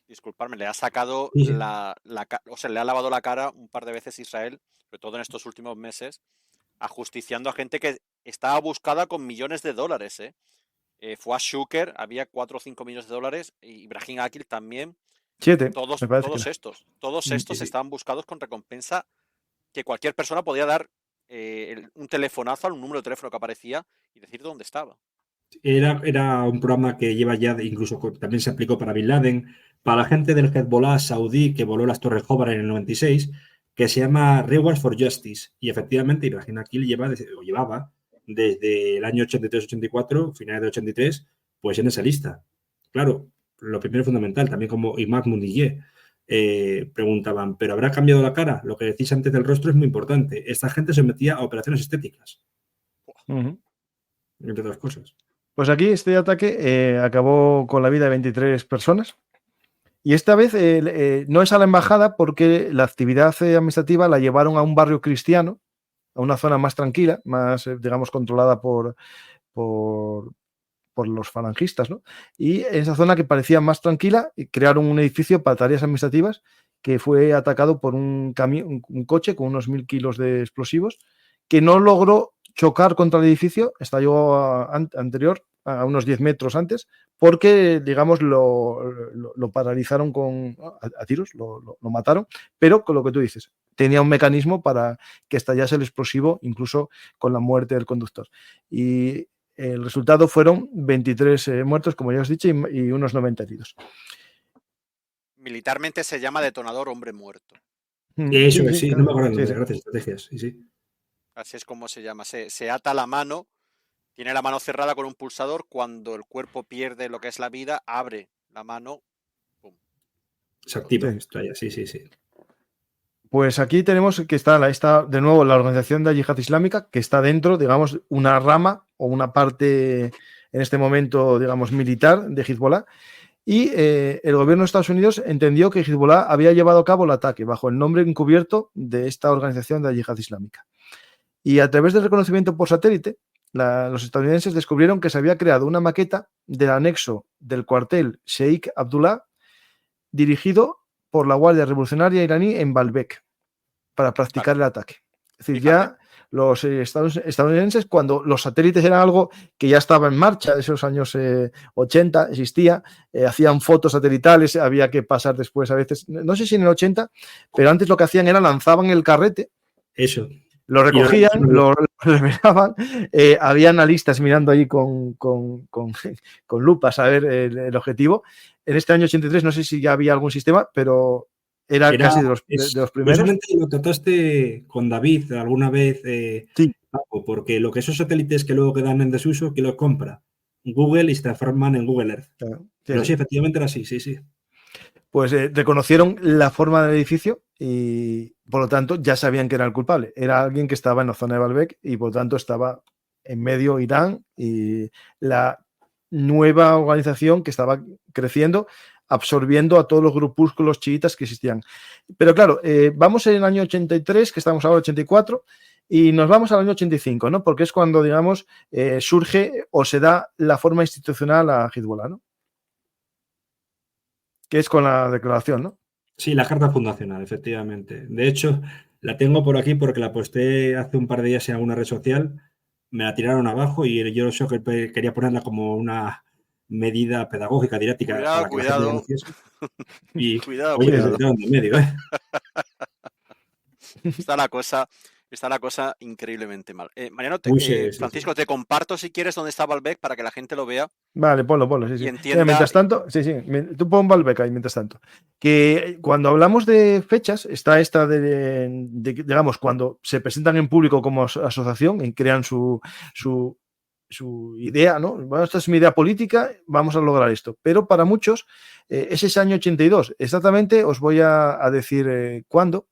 disculpadme, le ha sacado sí. o sea, le ha lavado la cara un par de veces Israel, sobre todo en estos últimos meses, ajusticiando a gente que estaba buscada con millones de dólares, fue a Shuker, había 4 o 5 millones de dólares, y Ibrahim Akil también. 7. Todos estos estaban buscados con recompensa que cualquier persona podía dar un telefonazo a un número de teléfono que aparecía y decir dónde estaba. Era un programa que lleva ya, incluso también se aplicó para Bin Laden, para la gente del Hezbollah saudí que voló las Torres Hobart en el 96, que se llama Rewards for Justice. Y efectivamente, Ibrahim Akil llevaba desde el año 83-84, finales de 83, pues en esa lista. Claro, lo primero fundamental, también como Imad Mundillé, preguntaban, ¿pero habrá cambiado la cara? Lo que decís antes del rostro es muy importante. Esta gente se metía a operaciones estéticas. Entre otras cosas. Pues aquí este ataque acabó con la vida de 23 personas. Y esta vez no es a la embajada porque la actividad administrativa la llevaron a un barrio cristiano, a una zona más tranquila, más, digamos, controlada por los falangistas, ¿no? Y en esa zona que parecía más tranquila, crearon un edificio para tareas administrativas que fue atacado por un coche con unos 1000 kilos de explosivos que no logró chocar contra el edificio, estalló anterior, a unos 10 metros antes, porque, digamos, lo paralizaron a tiros, lo mataron, pero con lo que tú dices, tenía un mecanismo para que estallase el explosivo, incluso con la muerte del conductor. Y el resultado fueron 23 muertos, como ya os he dicho, y unos 90 heridos. Militarmente se llama detonador hombre muerto. Eso sí, claro. No me acuerdo, gracias, estrategias, sí. Así es como se llama. Se ata la mano, tiene la mano cerrada con un pulsador. Cuando el cuerpo pierde lo que es la vida, abre la mano. ¡Pum! Se activa, sí. Pues aquí tenemos que está de nuevo la organización de la Yihad Islámica, que está dentro, digamos, una rama o una parte en este momento, digamos, militar de Hezbollah. Y el gobierno de Estados Unidos entendió que Hezbollah había llevado a cabo el ataque bajo el nombre encubierto de esta organización de la Yihad Islámica. Y a través del reconocimiento por satélite, los estadounidenses descubrieron que se había creado una maqueta del anexo del cuartel Sheikh Abdullah, dirigido por la Guardia Revolucionaria iraní en Baalbek, para practicar el ataque. Es decir, ya los estadounidenses, cuando los satélites eran algo que ya estaba en marcha, de esos años 80 existía, hacían fotos satelitales, había que pasar después a veces, no sé si en el 80, pero antes lo que hacían era lanzaban el carrete. Eso. Lo recogían, lo revelaban, había analistas mirando allí con lupas a ver el objetivo. En este año 83 no sé si ya había algún sistema, pero era casi de los primeros. Solamente lo trataste con David alguna vez, sí. Porque lo que esos satélites que luego quedan en desuso, ¿quién los compra? Google y se transforman en Google Earth. Claro, pero sí, efectivamente era así, sí. Pues reconocieron la forma del edificio y, por lo tanto, ya sabían que era el culpable. Era alguien que estaba en la zona de Baalbek y, por lo tanto, estaba en medio Irán y la nueva organización que estaba creciendo, absorbiendo a todos los grupúsculos chiitas que existían. Pero, claro, vamos en el año 83, que estamos ahora 84, y nos vamos al año 85, ¿no? Porque es cuando, digamos, surge o se da la forma institucional a Hezbollah, ¿no? Que es con la declaración, ¿no? Sí, la carta fundacional, efectivamente. De hecho, la tengo por aquí porque la posté hace un par de días en alguna red social. Me la tiraron abajo y yo quería ponerla como una medida pedagógica, didáctica. Cuidado. Y cuidado. De medio, ¿eh? Está la cosa increíblemente mal. Mariano, Francisco, te comparto si quieres dónde está Baalbek para que la gente lo vea. Vale, ponlo, sí. Y entienda... mientras tanto, tú pon Baalbek ahí, mientras tanto. Que cuando hablamos de fechas, está esta digamos, cuando se presentan en público como asociación y crean su idea, ¿no? Bueno, esta es mi idea política, vamos a lograr esto. Pero para muchos es ese año 82. Exactamente os voy a decir cuándo,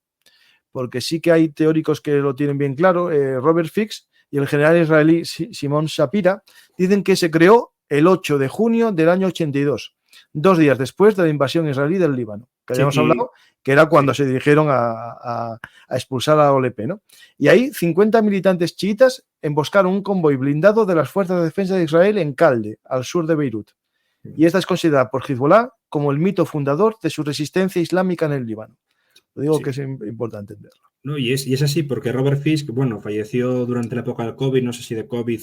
porque sí que hay teóricos que lo tienen bien claro. Robert Fix y el general israelí Simon Shapira dicen que se creó el 8 de junio del año 82, 2 días después de la invasión israelí del Líbano, que habíamos hablado, que era cuando se dirigieron a expulsar a OLP, ¿no? Y ahí 50 militantes chiitas emboscaron un convoy blindado de las fuerzas de defensa de Israel en Calde, al sur de Beirut. Y esta es considerada por Hezbollah como el mito fundador de su resistencia islámica en el Líbano. Lo digo que es importante entenderlo. No, y es así, porque Robert Fisk, falleció durante la época del COVID, no sé si de COVID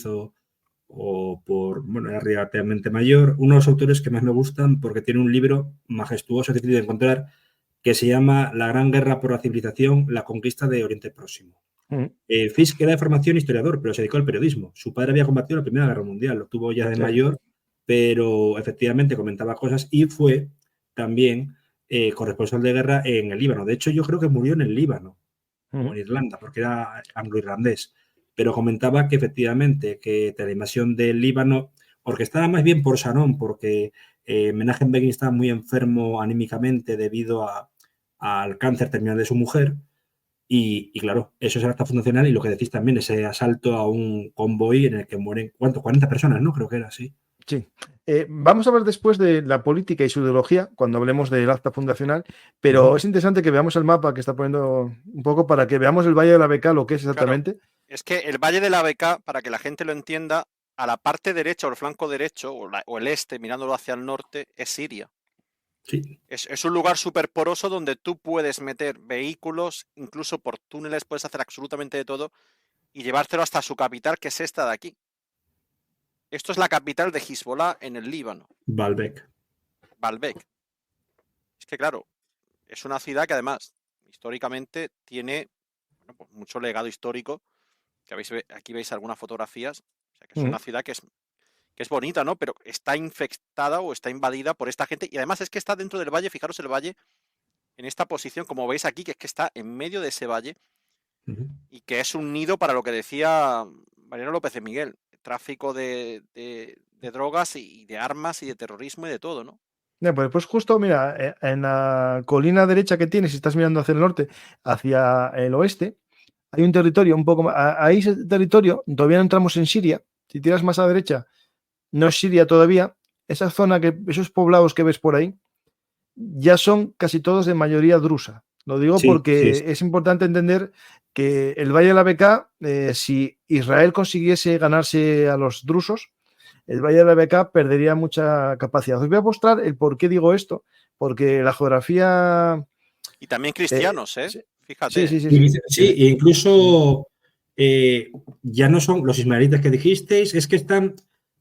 o por, era relativamente mayor. Uno de los autores que más me gustan porque tiene un libro majestuoso, difícil de encontrar, que se llama La Gran Guerra por la Civilización, la conquista de Oriente Próximo. Fisk era de formación historiador, pero se dedicó al periodismo. Su padre había combatido la Primera Guerra Mundial, lo tuvo ya de mayor, pero efectivamente comentaba cosas y fue también corresponsal de guerra en el Líbano. De hecho, yo creo que murió en el Líbano. como en Irlanda, porque era anglo-irlandés. Pero comentaba que efectivamente que la invasión del Líbano, orquestada más bien por Sharon, porque Menachem Begin estaba muy enfermo anímicamente debido al cáncer terminal de su mujer. Y claro, eso es el acta fundacional y lo que decís también, ese asalto a un convoy en el que mueren, ¿cuánto? 40 personas, ¿no? Creo que era así. Sí. Vamos a hablar después de la política y su ideología cuando hablemos del acta fundacional, pero es interesante que veamos el mapa que está poniendo un poco para que veamos el Valle de la Beca, lo que es exactamente. Claro, es que el Valle de la Beca, para que la gente lo entienda, a la parte derecha o el flanco derecho o el este, mirándolo hacia el norte, es Siria. Sí. Es un lugar súper poroso donde tú puedes meter vehículos, incluso por túneles puedes hacer absolutamente de todo y llevártelo hasta su capital, que es esta de aquí. Esto es la capital de Hezbollah en el Líbano. Baalbek. Es que claro, es una ciudad que además históricamente tiene pues mucho legado histórico. Que aquí veis algunas fotografías. O sea, que es una ciudad que es bonita, ¿no? Pero está infectada o está invadida por esta gente. Y además es que está dentro del valle. Fijaros el valle en esta posición, como veis aquí, que es que está en medio de ese valle y que es un nido para lo que decía Mariano López de Miguel. Tráfico de drogas y de armas y de terrorismo y de todo, ¿no? Pues justo, mira, en la colina derecha que tienes, si estás mirando hacia el norte, hacia el oeste, hay un territorio un poco más. Ahí ese territorio, todavía no entramos en Siria. Si tiras más a la derecha, no es Siria todavía. Esa zona, esos poblados que ves por ahí, ya son casi todos de mayoría drusa. Lo digo porque es importante entender que el Valle de la Beca, si Israel consiguiese ganarse a los drusos, el Valle de la Beca perdería mucha capacidad. Os voy a mostrar el por qué digo esto, porque la geografía... Y también cristianos, ¿eh? Fíjate. Sí, e incluso ya no son los ismaelitas que dijisteis, es que están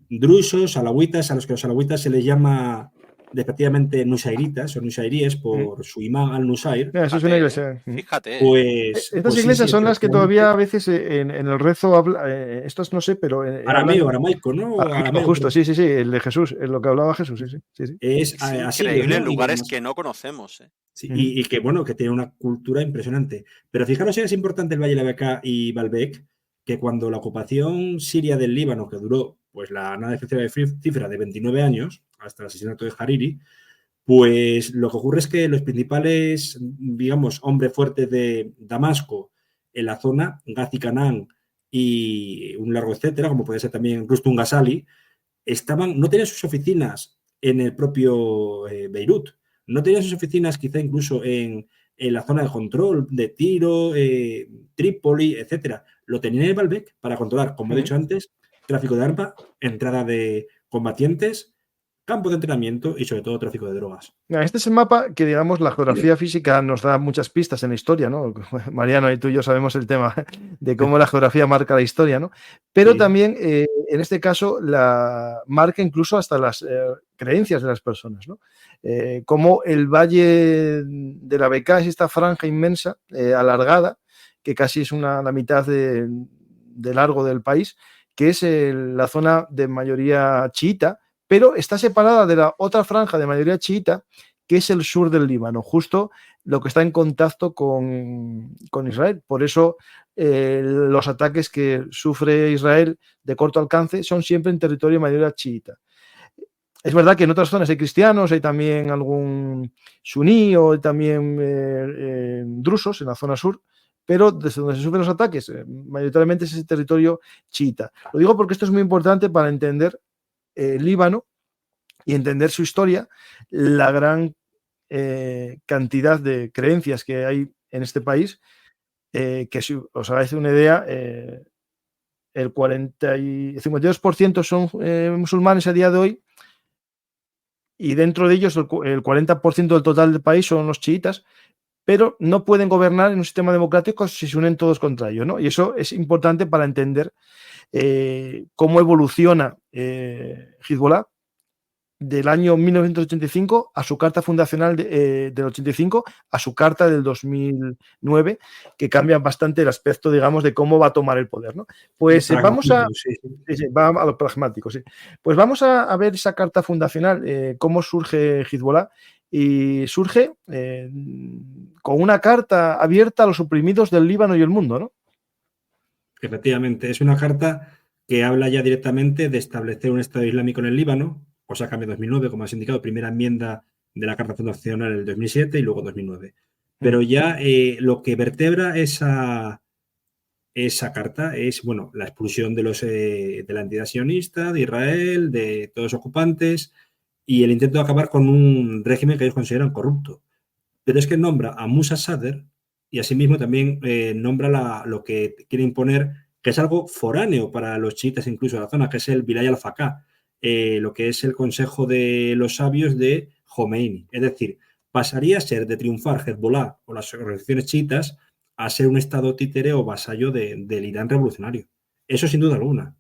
drusos, alawitas, a los que los alawitas se les llama despectivamente nusairitas o nusairíes por su imán al-Nusair. Eso es una iglesia. Fíjate. Pues, estas iglesias son las que todavía a veces en el rezo habla, estos no sé, pero... aramaico, ¿no? Arameo, justo, sí, el de Jesús, es lo que hablaba Jesús, sí. Es increíble en lugares que no conocemos. Sí, y que, bueno, que tiene una cultura impresionante. Pero fijaros si es importante el Valle de la Beca y Baalbek, que cuando la ocupación siria del Líbano, que duró pues la nada cifra de 29 años, hasta el asesinato de Hariri, pues lo que ocurre es que los principales, digamos, hombres fuertes de Damasco en la zona, Ghazi Canán y un largo etcétera, como puede ser también Rustum Ghazali, no tenían sus oficinas en el propio Beirut, no tenían sus oficinas quizá incluso en la zona de control de Tiro, Trípoli, etcétera. Lo tenían en Baalbek para controlar, como he dicho antes, tráfico de armas, entrada de combatientes, campo de entrenamiento y sobre todo tráfico de drogas. Este es el mapa que, digamos, la geografía física nos da muchas pistas en la historia, ¿no? Mariano y tú y yo sabemos el tema de cómo la geografía marca la historia, ¿no? Pero también, en este caso, la marca incluso hasta las creencias de las personas, ¿no? Como el Valle de la Beca es esta franja inmensa, alargada, que casi es la mitad de largo del país, que es la zona de mayoría chiita, pero está separada de la otra franja de mayoría chiita, que es el sur del Líbano, justo lo que está en contacto con Israel. Por eso los ataques que sufre Israel de corto alcance son siempre en territorio de mayoría chiita. Es verdad que en otras zonas hay cristianos, hay también algún suní o también drusos en la zona sur, pero desde donde se sufren los ataques, mayoritariamente es ese territorio chiita. Lo digo porque esto es muy importante para entender Líbano y entender su historia, la gran cantidad de creencias que hay en este país, que si os hagáis una idea, el 52% son musulmanes a día de hoy, y dentro de ellos el 40% del total del país son los chiitas, pero no pueden gobernar en un sistema democrático si se unen todos contra ello, ¿no? Y eso es importante para entender cómo evoluciona Hezbollah del año 1985 a su carta fundacional del 85 a su carta del 2009, que cambia bastante el aspecto, digamos, de cómo va a tomar el poder, ¿no? Pues vamos a... va a lo pragmático, sí. Pues vamos a ver esa carta fundacional, cómo surge Hezbollah y surge con una carta abierta a los oprimidos del Líbano y el mundo, ¿no? Efectivamente, es una carta que habla ya directamente de establecer un Estado Islámico en el Líbano, cosa que en 2009, como has indicado, primera enmienda de la Carta Fundacional en el 2007 y luego 2009. Pero ya lo que vertebra esa carta es, bueno, la expulsión de la entidad sionista, de Israel, de todos los ocupantes y el intento de acabar con un régimen que ellos consideran corrupto. Pero es que nombra a Musa Sadr y asimismo también nombra lo que quiere imponer, que es algo foráneo para los chiitas incluso de la zona, que es el Vilay al-Faqih, lo que es el Consejo de los Sabios de Jomeini. Es decir, pasaría a ser de triunfar Hezbollah o las organizaciones chiitas a ser un estado títere o vasallo del Irán revolucionario. Eso sin duda alguna.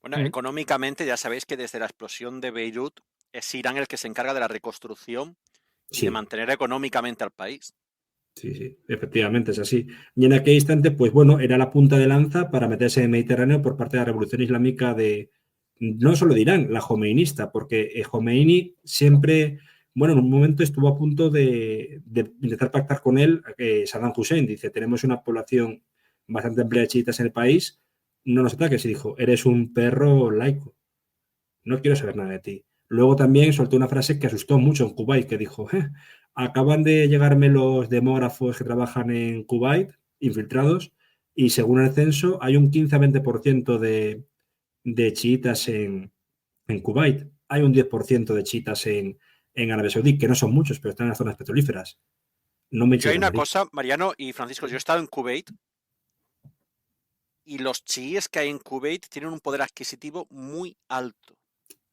Bueno, económicamente ya sabéis que desde la explosión de Beirut es Irán el que se encarga de la reconstrucción y de mantener económicamente al país. Sí, efectivamente es así. Y en aquel instante, pues bueno, era la punta de lanza para meterse en el Mediterráneo por parte de la revolución islámica no solo de Irán, la jomeinista, porque Jomeini siempre, bueno, en un momento estuvo a punto de intentar pactar con él Saddam Hussein. Dice, tenemos una población bastante amplia de chiitas en el país, no nos ataques. Y dijo, eres un perro laico, no quiero saber nada de ti. Luego también soltó una frase que asustó mucho en Kuwait, que dijo, acaban de llegarme los demógrafos que trabajan en Kuwait, infiltrados, y según el censo hay un 15-20% de chiitas en Kuwait. Hay un 10% de chiitas en Arabia Saudí, que no son muchos, pero están en las zonas petrolíferas. No me Yo hay una cosa, Mariano y Francisco, yo he estado en Kuwait y los chiíes que hay en Kuwait tienen un poder adquisitivo muy alto.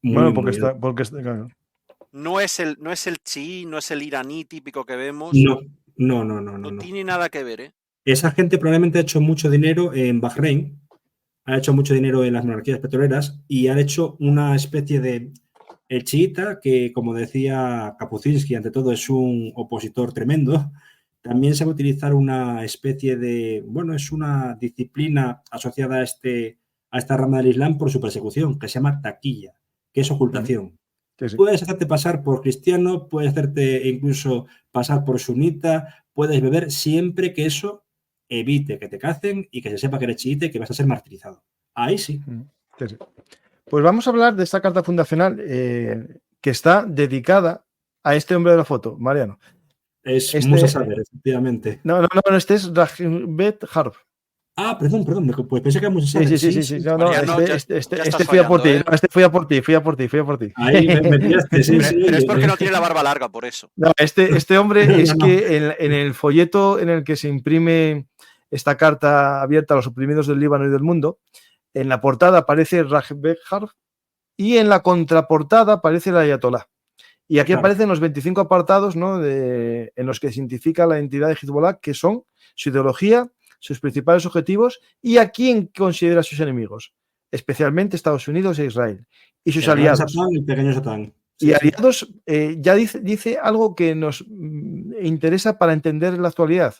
Bueno, porque claro. No es el chií, no es el iraní típico que vemos. No tiene nada que ver, ¿eh? Esa gente probablemente ha hecho mucho dinero en Bahrein, ha hecho mucho dinero en las monarquías petroleras y ha hecho una especie de... El chiita, que como decía Kapuscinski, ante todo es un opositor tremendo, también sabe utilizar una especie de... Bueno, es una disciplina asociada a esta rama del Islam por su persecución, que se llama taquilla, que es ocultación. Sí. Puedes hacerte pasar por cristiano, puedes hacerte incluso pasar por sunita, puedes beber siempre que eso evite que te cacen y que se sepa que eres chiita y que vas a ser martirizado. Ahí sí. Sí. Pues vamos a hablar de esta carta fundacional que está dedicada a este hombre de la foto, Mariano. Es Musa Sadr, efectivamente. No, este es Raghibet Harb. Ah, perdón, pues pensé que era Musa Sadr. Sí. No, este fui a por ti, este fui a por ti. Ahí me tiraste, sí. Pero es porque no tiene la barba larga, por eso. No, este hombre es que en el folleto en el que se imprime esta carta abierta a los oprimidos del Líbano y del mundo, en la portada aparece Raghibet Harb y en la contraportada aparece el Ayatolá. Y aquí aparecen los 25 apartados, ¿no? En los que se identifica la identidad de Hezbollah, que son su ideología, sus principales objetivos y a quién considera sus enemigos, especialmente Estados Unidos e Israel. Y sus aliados. Satán, el pequeño Satán. Y aliados, ya dice algo que nos interesa para entender la actualidad,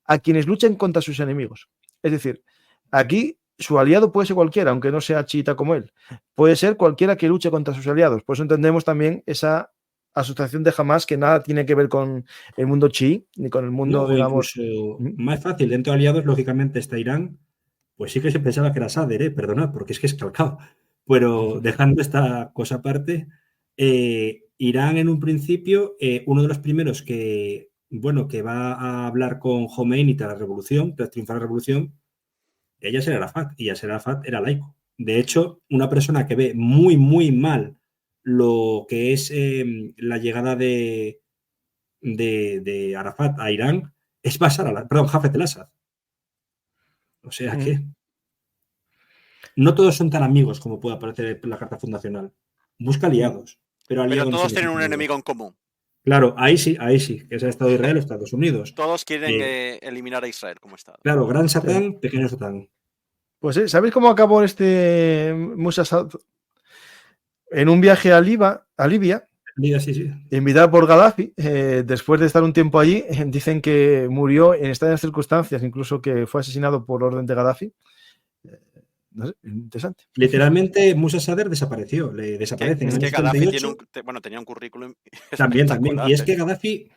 a quienes luchan contra sus enemigos. Es decir, aquí su aliado puede ser cualquiera, aunque no sea chiita como él. Puede ser cualquiera que luche contra sus aliados. Por eso entendemos también esa asociación de Hamas que nada tiene que ver con el mundo chií, ni con el mundo, digamos... Más fácil, dentro de aliados, lógicamente, está Irán. Pues sí que se pensaba que era Sadr, perdonad, porque es que es calcado. Pero dejando esta cosa aparte, Irán en un principio, uno de los primeros que va a hablar con Jomeini tras la revolución, tras triunfar la revolución, ella era Arafat, y Yasser Arafat era laico. De hecho, una persona que ve muy, muy mal lo que es la llegada de Arafat a Irán es Hafez el-Assad. O sea que no todos son tan amigos como puede parecer en la carta fundacional. Busca aliados. Pero todos tienen un enemigo en común. Claro, ahí sí, que es el Estado de Israel o Estados Unidos. Todos quieren eliminar a Israel como Estado. Claro, gran Satán, pequeño Satán. Pues ¿sabéis cómo acabó este Musa Sadr? En un viaje a Libia, sí. Invitado por Gaddafi, después de estar un tiempo allí, dicen que murió en extrañas circunstancias, incluso que fue asesinado por orden de Gaddafi. no sé, interesante. Literalmente, Musa Sadr desapareció, le desaparece en Es el que año Gaddafi 78. tenía un currículum También. espectacular. Y es que Gaddafi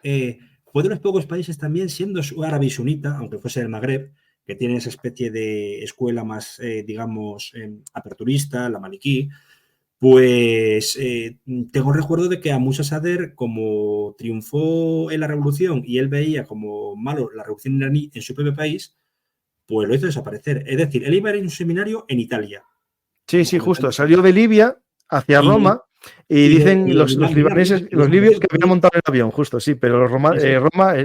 fue de los pocos países también, siendo árabe y sunita, aunque fuese del Magreb, que tiene esa especie de escuela más, digamos, aperturista, la maliquí, pues tengo recuerdo de que a Musa Sadr, como triunfó en la revolución y él veía como malo la revolución iraní en su propio país, pues lo hizo desaparecer. Es decir, él iba a ir a un seminario en Italia. Sí, sí, justo. Salió de Libia hacia Roma y dicen los libaneses, los libios que habían montado el avión, justo, sí, pero Roma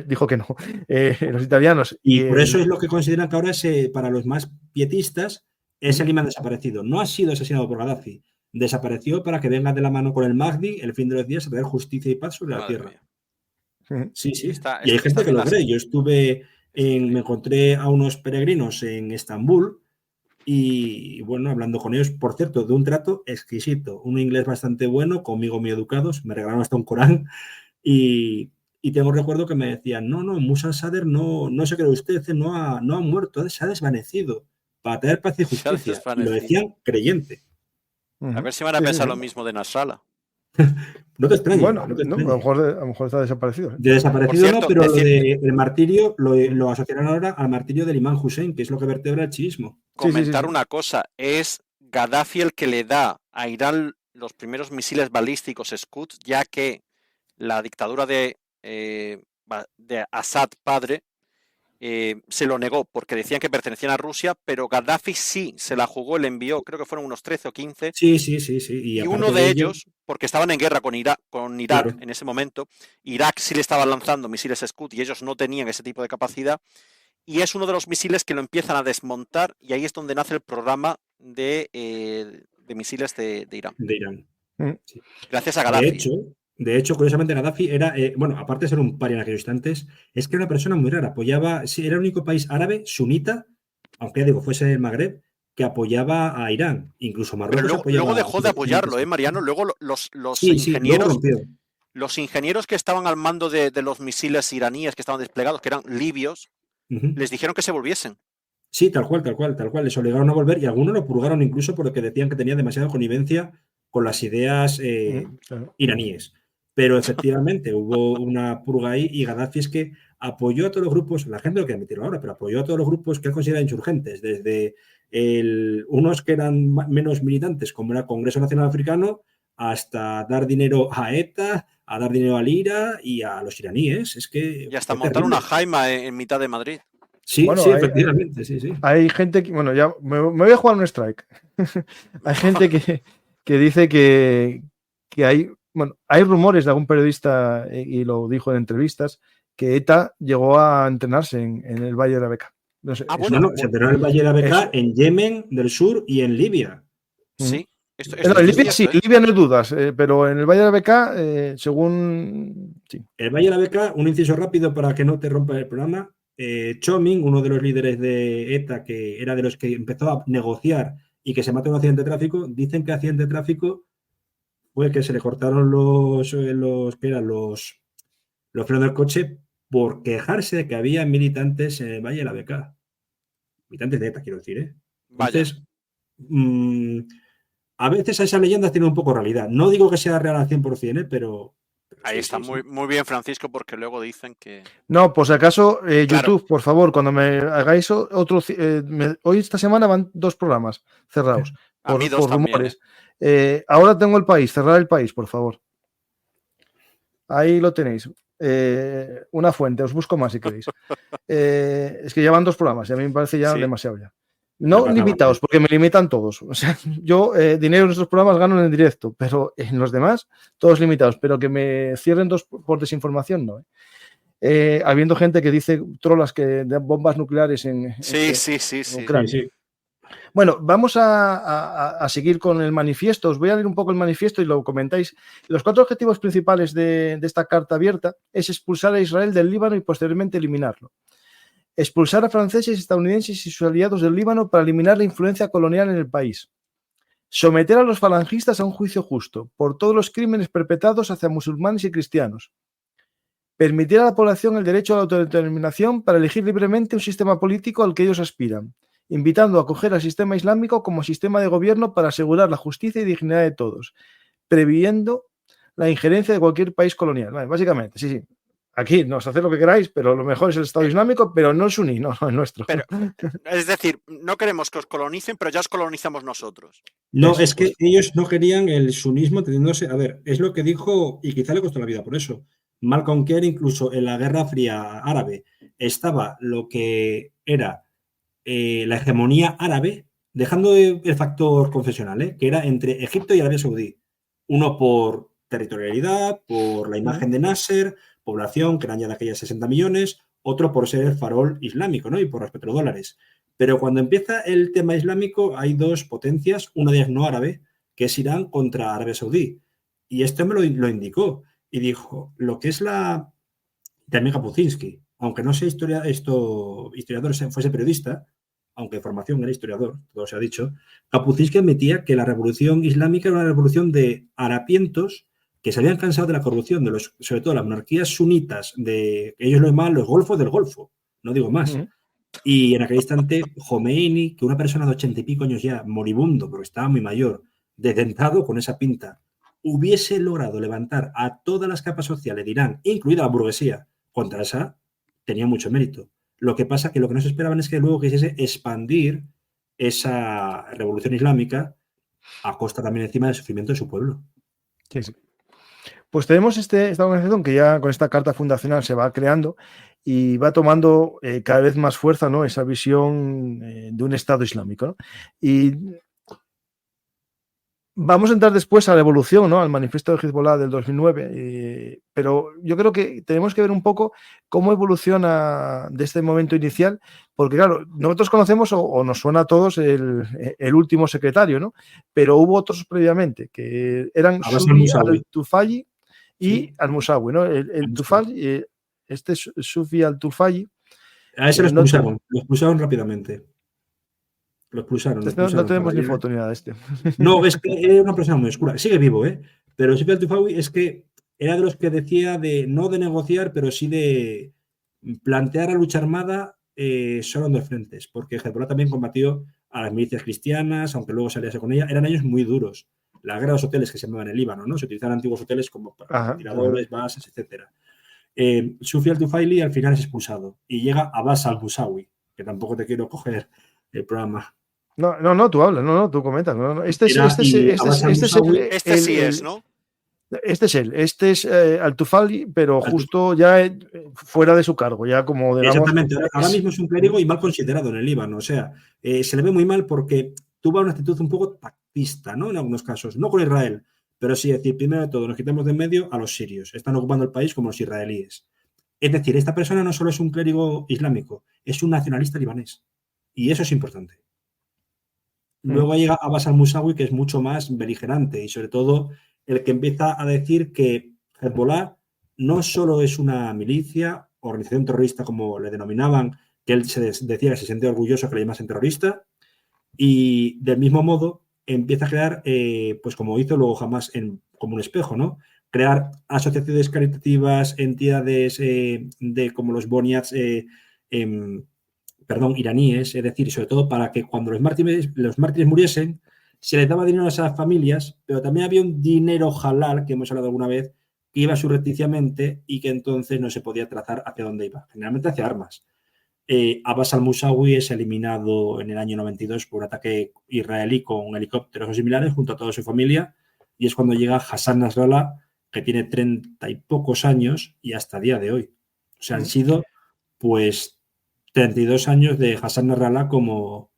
dijo que no. Los italianos. Y por eso es lo que consideran que ahora es, para los más pietistas, es el imán desaparecido. No ha sido asesinado por Gaddafi. Desapareció para que venga de la mano con el Mahdi, el fin de los días, a traer justicia y paz sobre la tierra. Sí, sí. Y hay gente que lo cree. Yo me encontré a unos peregrinos en Estambul y, bueno, hablando con ellos, por cierto, de un trato exquisito. Un inglés bastante bueno, conmigo muy educados, me regalaron hasta un Corán y tengo recuerdo que me decían, no, Musa Sadr no se cree usted, no ha muerto, se ha desvanecido para traer paz y justicia. Y lo decían creyente. A ver si van a pensar lo mismo de Nasrallah. No te extrañes. Bueno, no te extrañes. A lo mejor está desaparecido. De desaparecido cierto, no, pero lo del martirio lo asociarán ahora al martirio del imán Hussein, que es lo que vertebra el chiismo. Comentar una cosa, es Gaddafi el que le da a Irán los primeros misiles balísticos Scud, ya que la dictadura de Assad padre se lo negó porque decían que pertenecían a Rusia, pero Gaddafi sí se la jugó, le envió, creo que fueron unos 13 o 15. Sí. Y uno de ellos, porque estaban en guerra con Irak claro, en ese momento, Irak sí le estaba lanzando misiles Scud y ellos no tenían ese tipo de capacidad. Y es uno de los misiles que lo empiezan a desmontar y ahí es donde nace el programa de misiles de Irán. Sí. Gracias a Gaddafi. De hecho, curiosamente, Gaddafi era, bueno, aparte de ser un paria en aquellos instantes, es que era una persona muy rara. Apoyaba, era el único país árabe sunita, aunque ya digo, fuese el Magreb, que apoyaba a Irán. Incluso Marruecos pero luego dejó de apoyarlo, Mariano. Luego los ingenieros. Los ingenieros que estaban al mando de los misiles iraníes que estaban desplegados, que eran libios, les dijeron que se volviesen. Sí, tal cual. Les obligaron a volver y algunos lo purgaron incluso porque decían que tenía demasiada connivencia con las ideas iraníes. Pero efectivamente hubo una purga ahí y Gaddafi es que apoyó a todos los grupos, la gente lo quiere admitirlo ahora, pero apoyó a todos los grupos que él considera insurgentes, desde unos que eran menos militantes, como era el Congreso Nacional Africano, hasta dar dinero a ETA, a dar dinero al IRA y a los iraníes. Es que y hasta montar una jaima en mitad de Madrid. Sí, bueno, efectivamente, sí. Hay gente que, bueno, ya me voy a jugar un strike. Hay gente que dice que hay, bueno, hay rumores de algún periodista, y lo dijo en entrevistas, que ETA llegó a entrenarse en el Valle de la Beca. No sé, se entrenó en el Valle de la Beca, en Yemen del Sur y en Libia. Sí. En Libia sí, en Libia no hay dudas, pero en el Valle de la Beca, según... Sí. El Valle de la Beca, un inciso rápido para que no te rompa el programa. Choming, uno de los líderes de ETA, que era de los que empezó a negociar y que se mató en un accidente de tráfico, dicen que accidente de tráfico fue que se le cortaron los frenos del coche por quejarse de que había militantes en el Valle de la Beca. Militantes de ETA, quiero decir, Entonces, a veces esas leyendas tienen un poco de realidad. No digo que sea real al 100%, pero... Ahí está muy bien, Francisco, porque luego dicen que... No, pues acaso, YouTube, por favor, cuando me hagáis otro... hoy esta semana van 2 programas cerrados. A mí 2 también. Rumores. Ahora tengo El País, cerrar El País, por favor. Ahí lo tenéis. Una fuente, os busco más si queréis. Es que ya van 2 programas y a mí me parece ya demasiado ya. No limitados, porque me limitan todos. O sea, yo dinero en estos programas gano en directo, pero en los demás, todos limitados. Pero que me cierren 2 por desinformación, no. Habiendo gente que dice trolas que de bombas nucleares en Ucrania. Sí. Bueno, vamos a seguir con el manifiesto. Os voy a leer un poco el manifiesto y lo comentáis. Los 4 objetivos principales de esta carta abierta es expulsar a Israel del Líbano y posteriormente eliminarlo. Expulsar a franceses, estadounidenses y sus aliados del Líbano para eliminar la influencia colonial en el país. Someter a los falangistas a un juicio justo por todos los crímenes perpetrados hacia musulmanes y cristianos. Permitir a la población el derecho a la autodeterminación para elegir libremente un sistema político al que ellos aspiran. invitando a acoger al sistema islámico como sistema de gobierno para asegurar la justicia y dignidad de todos, previendo la injerencia de cualquier país colonial. Vale, básicamente, sí. Aquí nos haced lo que queráis, pero lo mejor es el Estado Islámico, pero no el suní, no el nuestro. Pero, es decir, no queremos que os colonicen, pero ya os colonizamos nosotros. No, Eso, es que pues. ellos no querían el sunismo teniéndose. A ver, es lo que dijo, y quizá le costó la vida por eso. Malcolm Kerr, incluso en la Guerra Fría árabe, estaba lo que era la hegemonía árabe, dejando el factor confesional, que era entre Egipto y Arabia Saudí. Uno por territorialidad, por la imagen de Nasser, población, que eran ya de aquellas 60 millones, otro por ser el farol islámico, ¿no? Y por los petrodólares. Pero cuando empieza el tema islámico hay dos potencias, una de ellas no árabe, que es Irán contra Arabia Saudí. Y esto me lo indicó y dijo, lo que es la... También Kapuscinski, aunque no sea historiador, fuese periodista, aunque de formación era historiador, todo se ha dicho, Kapuscinski admitía que la revolución islámica era una revolución de harapientos que se habían cansado de la corrupción, sobre todo las monarquías sunitas, de ellos lo llaman los golfos del Golfo, no digo más. Y en aquel instante, Khomeini, que una persona de 80 y pico años ya, moribundo, porque estaba muy mayor, desdentado con esa pinta, hubiese logrado levantar a todas las capas sociales de Irán, incluida la burguesía, contra esa, tenía mucho mérito. Lo que pasa que lo que no se esperaban es que luego quisiese expandir esa revolución islámica a costa también encima del sufrimiento de su pueblo. Sí. Pues tenemos esta organización que ya con esta carta fundacional se va creando y va tomando cada vez más fuerza, ¿no? Esa visión de un Estado islámico, ¿no? Y vamos a entrar después a la evolución, ¿no? Al manifiesto de Hezbollah del 2009, pero yo creo que tenemos que ver un poco cómo evoluciona de este momento inicial, porque claro, nosotros conocemos o nos suena a todos el último secretario, ¿no? Pero hubo otros previamente, que eran Sufi al-Tufayi y al-Musawi, ¿no? El Tufayi, Sufi al-Tufayi. A ese lo expulsaron rápidamente. Lo expulsaron. No tenemos ni foto ni nada de este. No, es que era una persona muy oscura. Sigue vivo, ¿eh? Pero Sufi al-Tufayi es que era de los que decía no de negociar, pero sí de plantear la lucha armada solo en dos frentes, porque Hezbollah también combatió a las milicias cristianas, aunque luego saliese con ella. Eran años muy duros. La guerra de los hoteles que se llamaban en el Líbano, ¿no? Se utilizaban antiguos hoteles como para tiradores, bases, etc. Sufi al-Tufaili al final es expulsado y llega Abbas al-Musawi, que tampoco te quiero coger el programa. No, tú hablas, tú comentas. No. Este sí es, ¿no? Este es al-Tufaili, pero justo ya fuera de su cargo, ya como digamos. Exactamente, ahora mismo es un clérigo y mal considerado en el Líbano, o sea, se le ve muy mal porque tuvo una actitud un poco pactista, ¿no? En algunos casos, no con Israel, pero sí decir, primero de todo, nos quitamos de en medio a los sirios, están ocupando el país como los israelíes. Es decir, esta persona no solo es un clérigo islámico, es un nacionalista libanés, y eso es importante. Luego llega Abbas al-Musawi, que es mucho más beligerante y sobre todo el que empieza a decir que Hezbollah no solo es una milicia, organización terrorista como le denominaban, que él decía que se sentía orgulloso que le llamasen terrorista, y del mismo modo empieza a crear, pues como hizo luego Hamas como un espejo, ¿no? Crear asociaciones caritativas, entidades como los Boniats, iraníes, es decir, sobre todo para que cuando los mártires muriesen, se les daba dinero a esas familias, pero también había un dinero halal, que hemos hablado alguna vez, que iba surrepticiamente y que entonces no se podía trazar hacia dónde iba, generalmente hacia armas. Abbas al-Musawi es eliminado en el año 92 por un ataque israelí con helicópteros o similares junto a toda su familia, y es cuando llega Hassan Nasrallah, que tiene 30 y pocos años y hasta el día de hoy. O sea, han sido pues 32 años de Hassan Nasrallah como...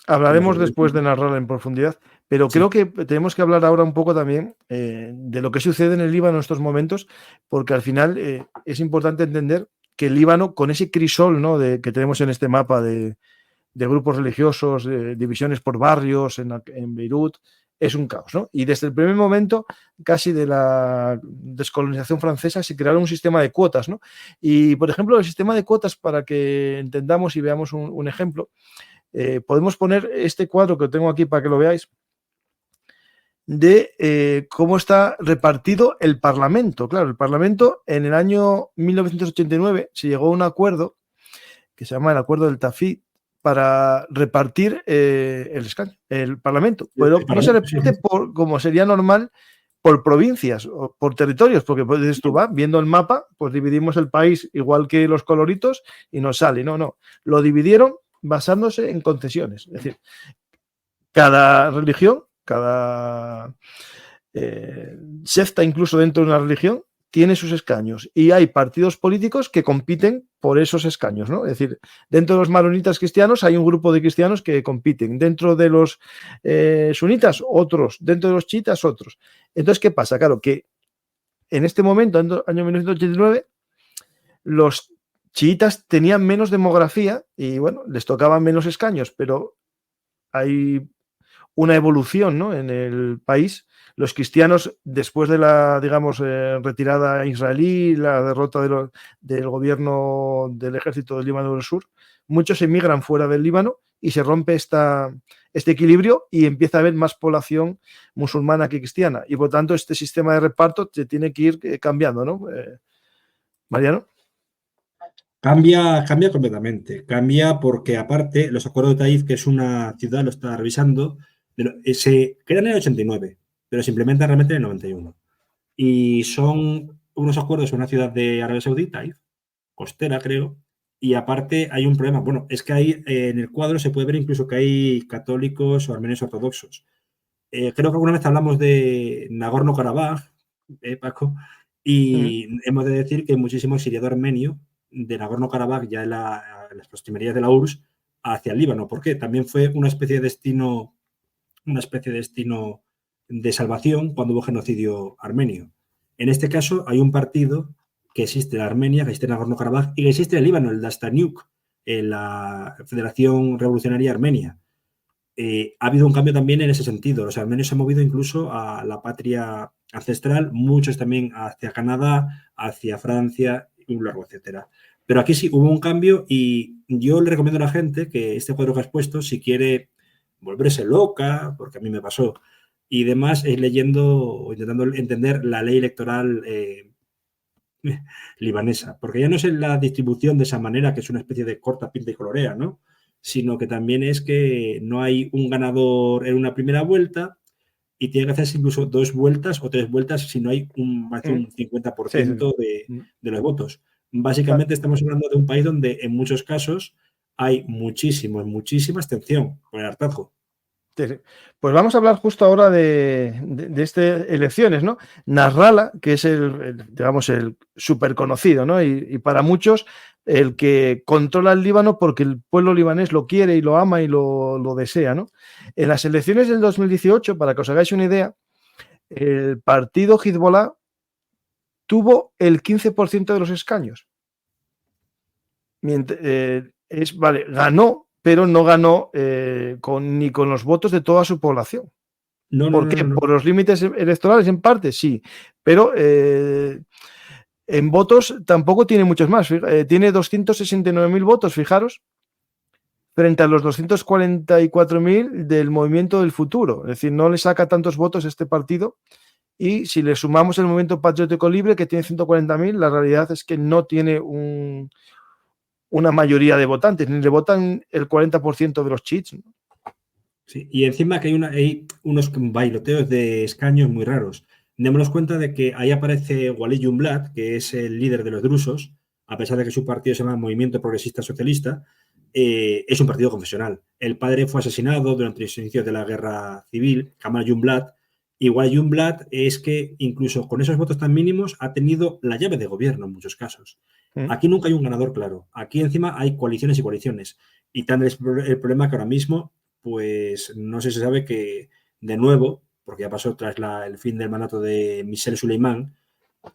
Hablaremos después de Nasrallah en profundidad, pero creo que tenemos que hablar ahora un poco también de lo que sucede en el Líbano en estos momentos, porque al final es importante entender que el Líbano, con ese crisol, ¿no? que tenemos en este mapa de grupos religiosos, divisiones por barrios en Beirut, es un caos, ¿no? Y desde el primer momento, casi de la descolonización francesa, se crearon un sistema de cuotas, ¿no? Y, por ejemplo, el sistema de cuotas, para que entendamos y veamos un ejemplo, podemos poner este cuadro que tengo aquí para que lo veáis, de cómo está repartido el Parlamento. Claro, el Parlamento en el año 1989 se llegó a un acuerdo que se llama el Acuerdo del Tafí, para repartir el Parlamento. Pero no se reparte como sería normal por provincias o por territorios, porque pues, tú vas viendo el mapa, pues dividimos el país igual que los coloritos y nos sale. No. Lo dividieron basándose en concesiones. Es decir, cada religión, cada secta incluso dentro de una religión, tiene sus escaños y hay partidos políticos que compiten por esos escaños, ¿no? Es decir, dentro de los maronitas cristianos hay un grupo de cristianos que compiten, dentro de los sunitas otros, dentro de los chiitas otros. Entonces, ¿qué pasa? Claro, que en este momento, en el año 1989, los chiitas tenían menos demografía y, bueno, les tocaban menos escaños, pero hay una evolución, ¿no?, en el país. Los cristianos, después de la, digamos, retirada israelí, la derrota del gobierno del ejército del Líbano del Sur, muchos emigran fuera del Líbano y se rompe este equilibrio y empieza a haber más población musulmana que cristiana. Y por tanto, este sistema de reparto se tiene que ir cambiando, ¿no? Mariano. Cambia completamente. Cambia porque, aparte, los acuerdos de Taif, que es una ciudad, lo estaba revisando, se crean en el 89, pero se implementan realmente en el 91. Y son unos acuerdos en una ciudad de Arabia Saudí, Taif, costera, creo. Y aparte hay un problema. Bueno, es que ahí en el cuadro se puede ver incluso que hay católicos o armenios ortodoxos. Creo que alguna vez hablamos de Nagorno-Karabaj, Paco, y hemos de decir que hay muchísimo exiliado armenio de Nagorno-Karabaj, ya en las proximidades de la URSS, hacia el Líbano. ¿Por qué? También fue una especie de destino de salvación cuando hubo genocidio armenio. En este caso hay un partido que existe en Armenia, que existe en Nagorno-Karabaj y que existe en el Líbano, el Dastaniuk, en la Federación Revolucionaria Armenia. Ha habido un cambio también en ese sentido. Los armenios se han movido incluso a la patria ancestral, muchos también hacia Canadá, hacia Francia, y un largo etcétera. Pero aquí sí hubo un cambio y yo le recomiendo a la gente que este cuadro que has puesto, si quiere volverse loca, porque a mí me pasó, y demás, es leyendo o intentando entender la ley electoral libanesa, porque ya no es en la distribución de esa manera, que es una especie de corta, pinta y colorea, ¿no?, sino que también es que no hay un ganador en una primera vuelta y tiene que hacerse incluso 2 vueltas o 3 vueltas si no hay más de un 50% de los votos. Básicamente estamos hablando de un país donde en muchos casos hay muchísima abstención por el hartazgo. Pues vamos a hablar justo ahora de estas elecciones, ¿no? Nasrallah, que es digamos, el súper conocido, ¿no? Y para muchos el que controla el Líbano porque el pueblo libanés lo quiere y lo ama y lo desea, ¿no? En las elecciones del 2018, para que os hagáis una idea, el partido Hezbollah tuvo el 15% de los escaños. Ganó, pero no ganó ni con los votos de toda su población. ¿Por qué? Por los límites electorales, en parte, sí. Pero en votos tampoco tiene muchos más. Tiene 269.000 votos, fijaros, frente a los 244.000 del Movimiento del Futuro. Es decir, no le saca tantos votos a este partido. Y si le sumamos el Movimiento Patriótico Libre, que tiene 140.000, la realidad es que no tiene una mayoría de votantes, ni le votan el 40% de los chiíes. Sí, y encima que hay unos bailoteos de escaños muy raros. Démonos cuenta de que ahí aparece Walid Yumblat, que es el líder de los drusos, a pesar de que su partido se llama Movimiento Progresista Socialista, es un partido confesional. El padre fue asesinado durante los inicios de la guerra civil, Kamal Yumblat, y Walid Yumblat es que incluso con esos votos tan mínimos ha tenido la llave de gobierno en muchos casos. Aquí nunca hay un ganador claro. Aquí encima hay coaliciones y coaliciones. Y tan es el problema que ahora mismo, pues no sé si se sabe que, de nuevo, porque ya pasó tras el fin del mandato de Michel Suleimán,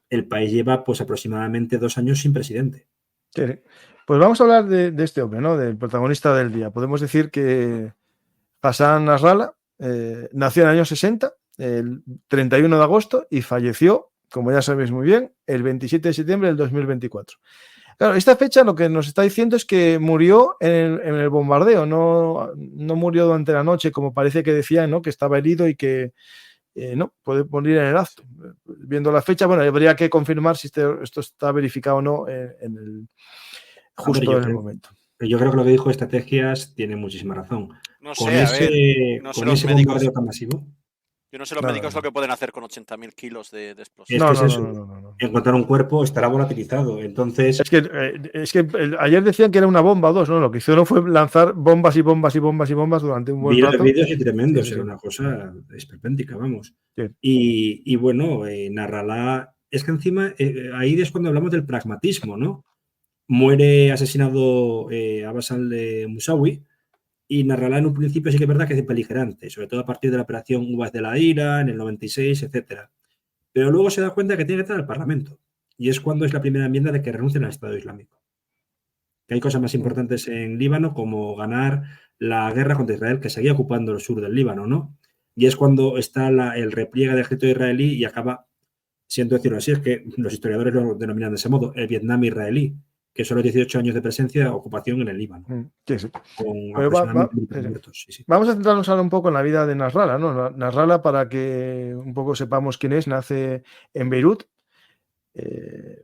el país lleva pues aproximadamente 2 años sin presidente. Sí. Pues vamos a hablar de este hombre, ¿no?, del protagonista del día. Podemos decir que Hassan Nasrallah nació en el año 60, el 31 de agosto, y falleció, como ya sabéis muy bien, el 27 de septiembre del 2024. Claro, esta fecha lo que nos está diciendo es que murió en el bombardeo, no murió durante la noche, como parece que decían, ¿no?, que estaba herido y que no puede morir en el acto. Viendo la fecha, bueno, habría que confirmar si esto está verificado o no justo en el momento. yo creo que lo que dijo estrategias tiene muchísima razón. No Con sé, a ver, ese, no sé con los ese médicos. bombardeo tan masivo, Yo no sé los No, médicos no. lo que pueden hacer con 80.000 kilos de es explosión. que No, es no, eso. no, no, no, no. Encontrar un cuerpo estará volatilizado. Entonces, Es que ayer decían que era una bomba o dos, ¿no? Lo que hicieron fue lanzar bombas y bombas y bombas y bombas durante un buen vi los rato. vídeos y tremendos, Sí, sí, era sí. una cosa esperpéntica, vamos. Sí. Y bueno, Nasrallah, es que encima ahí es cuando hablamos del pragmatismo, ¿no? Muere asesinado Abbas al-Musawi y Nasrallah en un principio sí que es verdad que es beligerante, sobre todo a partir de la operación Uvas de la Ira, en el 96, etcétera. Pero luego se da cuenta que tiene que entrar al Parlamento. Y es cuando es la primera enmienda de que renuncien al Estado Islámico. Que hay cosas más importantes en Líbano como ganar la guerra contra Israel, que seguía ocupando el sur del Líbano, ¿no? Y es cuando está el repliegue del ejército israelí y acaba siendo, decirlo así, es que los historiadores lo denominan de ese modo, el Vietnam israelí, que son los 18 años de presencia de ocupación en el Líbano, Sí, sí. con Pues aproximadamente sí, 1.000 sí. muertos. Sí, sí. Vamos a centrarnos ahora un poco en la vida de Nasrallah, ¿no? Nasrallah, para que un poco sepamos quién es, nace en Beirut.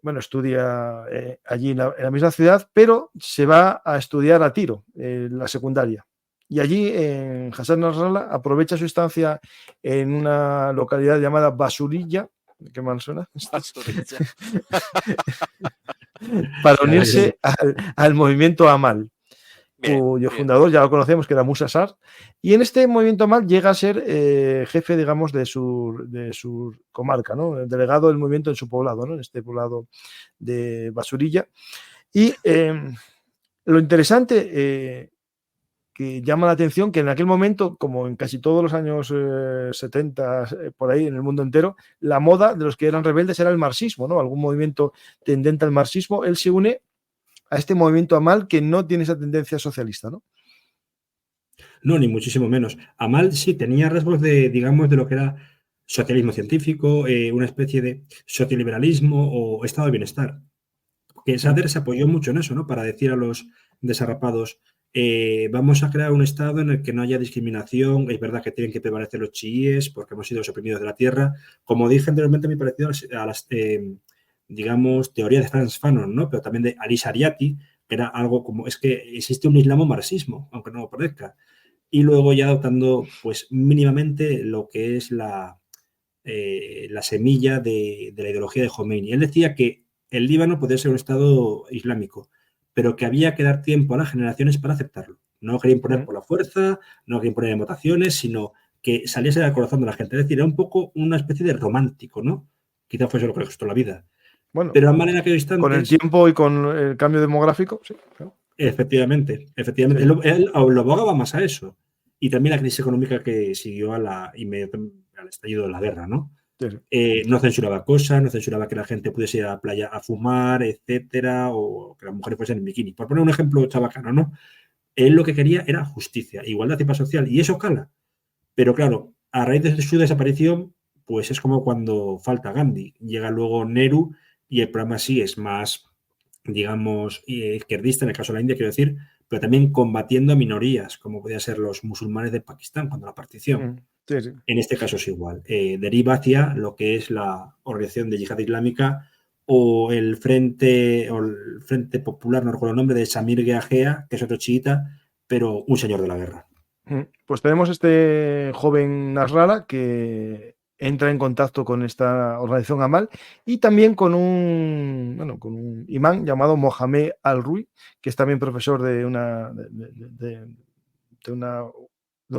Bueno, estudia allí en la misma ciudad, pero se va a estudiar a Tiro, la secundaria. Y allí, en Hassan Nasrallah, aprovecha su estancia en una localidad llamada Basurilla, ¿qué mal suena? Basurilla. Para unirse al movimiento Amal, Bien, cuyo bien. fundador ya lo conocemos, que era Musa Sar. Y en este movimiento Amal llega a ser jefe, digamos, de su comarca, ¿no? El delegado del movimiento en su poblado, ¿no? En este poblado de Basurilla. Y lo interesante que llama la atención que en aquel momento, como en casi todos los años 70, por ahí en el mundo entero, la moda de los que eran rebeldes era el marxismo, ¿no? Algún movimiento tendente al marxismo. Él se une a este movimiento Amal que no tiene esa tendencia socialista, ¿no? No, ni muchísimo menos. Amal sí tenía rasgos de, digamos, de lo que era socialismo científico, una especie de socioliberalismo o estado de bienestar. Que Sader se apoyó mucho en eso, ¿no? Para decir a los desarrapados, vamos a crear un estado en el que no haya discriminación, es verdad que tienen que prevalecer los chiíes porque hemos sido los oprimidos de la tierra. Como dije anteriormente, me parecido a las, digamos, teorías de Franz Fanon, ¿no? Pero también de Ali Shariati, que era algo como, es que existe un islamo-marxismo, aunque no lo parezca. Y luego ya adoptando, pues, mínimamente lo que es la semilla de la ideología de Khomeini. Él decía que el Líbano podía ser un Estado islámico, pero que había que dar tiempo a las generaciones para aceptarlo. No quería imponer por la fuerza, no quería imponer en votaciones, sino que saliese del corazón de la gente. Es decir, era un poco una especie de romántico, ¿no? Quizás fuese lo que le costó la vida. Bueno, pero a manera que instantes, con el tiempo y con el cambio demográfico, sí, claro. Efectivamente. Sí. Él lo abogaba más a eso. Y también la crisis económica que siguió al estallido de la guerra, ¿no? Sí. No censuraba cosas, no censuraba que la gente pudiese ir a la playa a fumar, etcétera, o que las mujeres fuesen en bikini. Por poner un ejemplo chabacano, ¿no? Él lo que quería era justicia, igualdad y paz social, y eso cala. Pero claro, a raíz de su desaparición, pues es como cuando falta Gandhi. Llega luego Nehru y el programa sí es más, digamos, izquierdista, en el caso de la India, quiero decir, pero también combatiendo a minorías, como podían ser los musulmanes de Pakistán cuando la partición. Sí. En este caso es igual. Deriva hacia lo que es la Organización de Yihad Islámica o el Frente Popular, no recuerdo el nombre, de Samir Geagea, que es otro chiita, pero un señor de la guerra. Pues tenemos este joven Nasrallah que entra en contacto con esta organización Amal y también con un imán llamado Mohamed Al-Rui, que es también profesor de un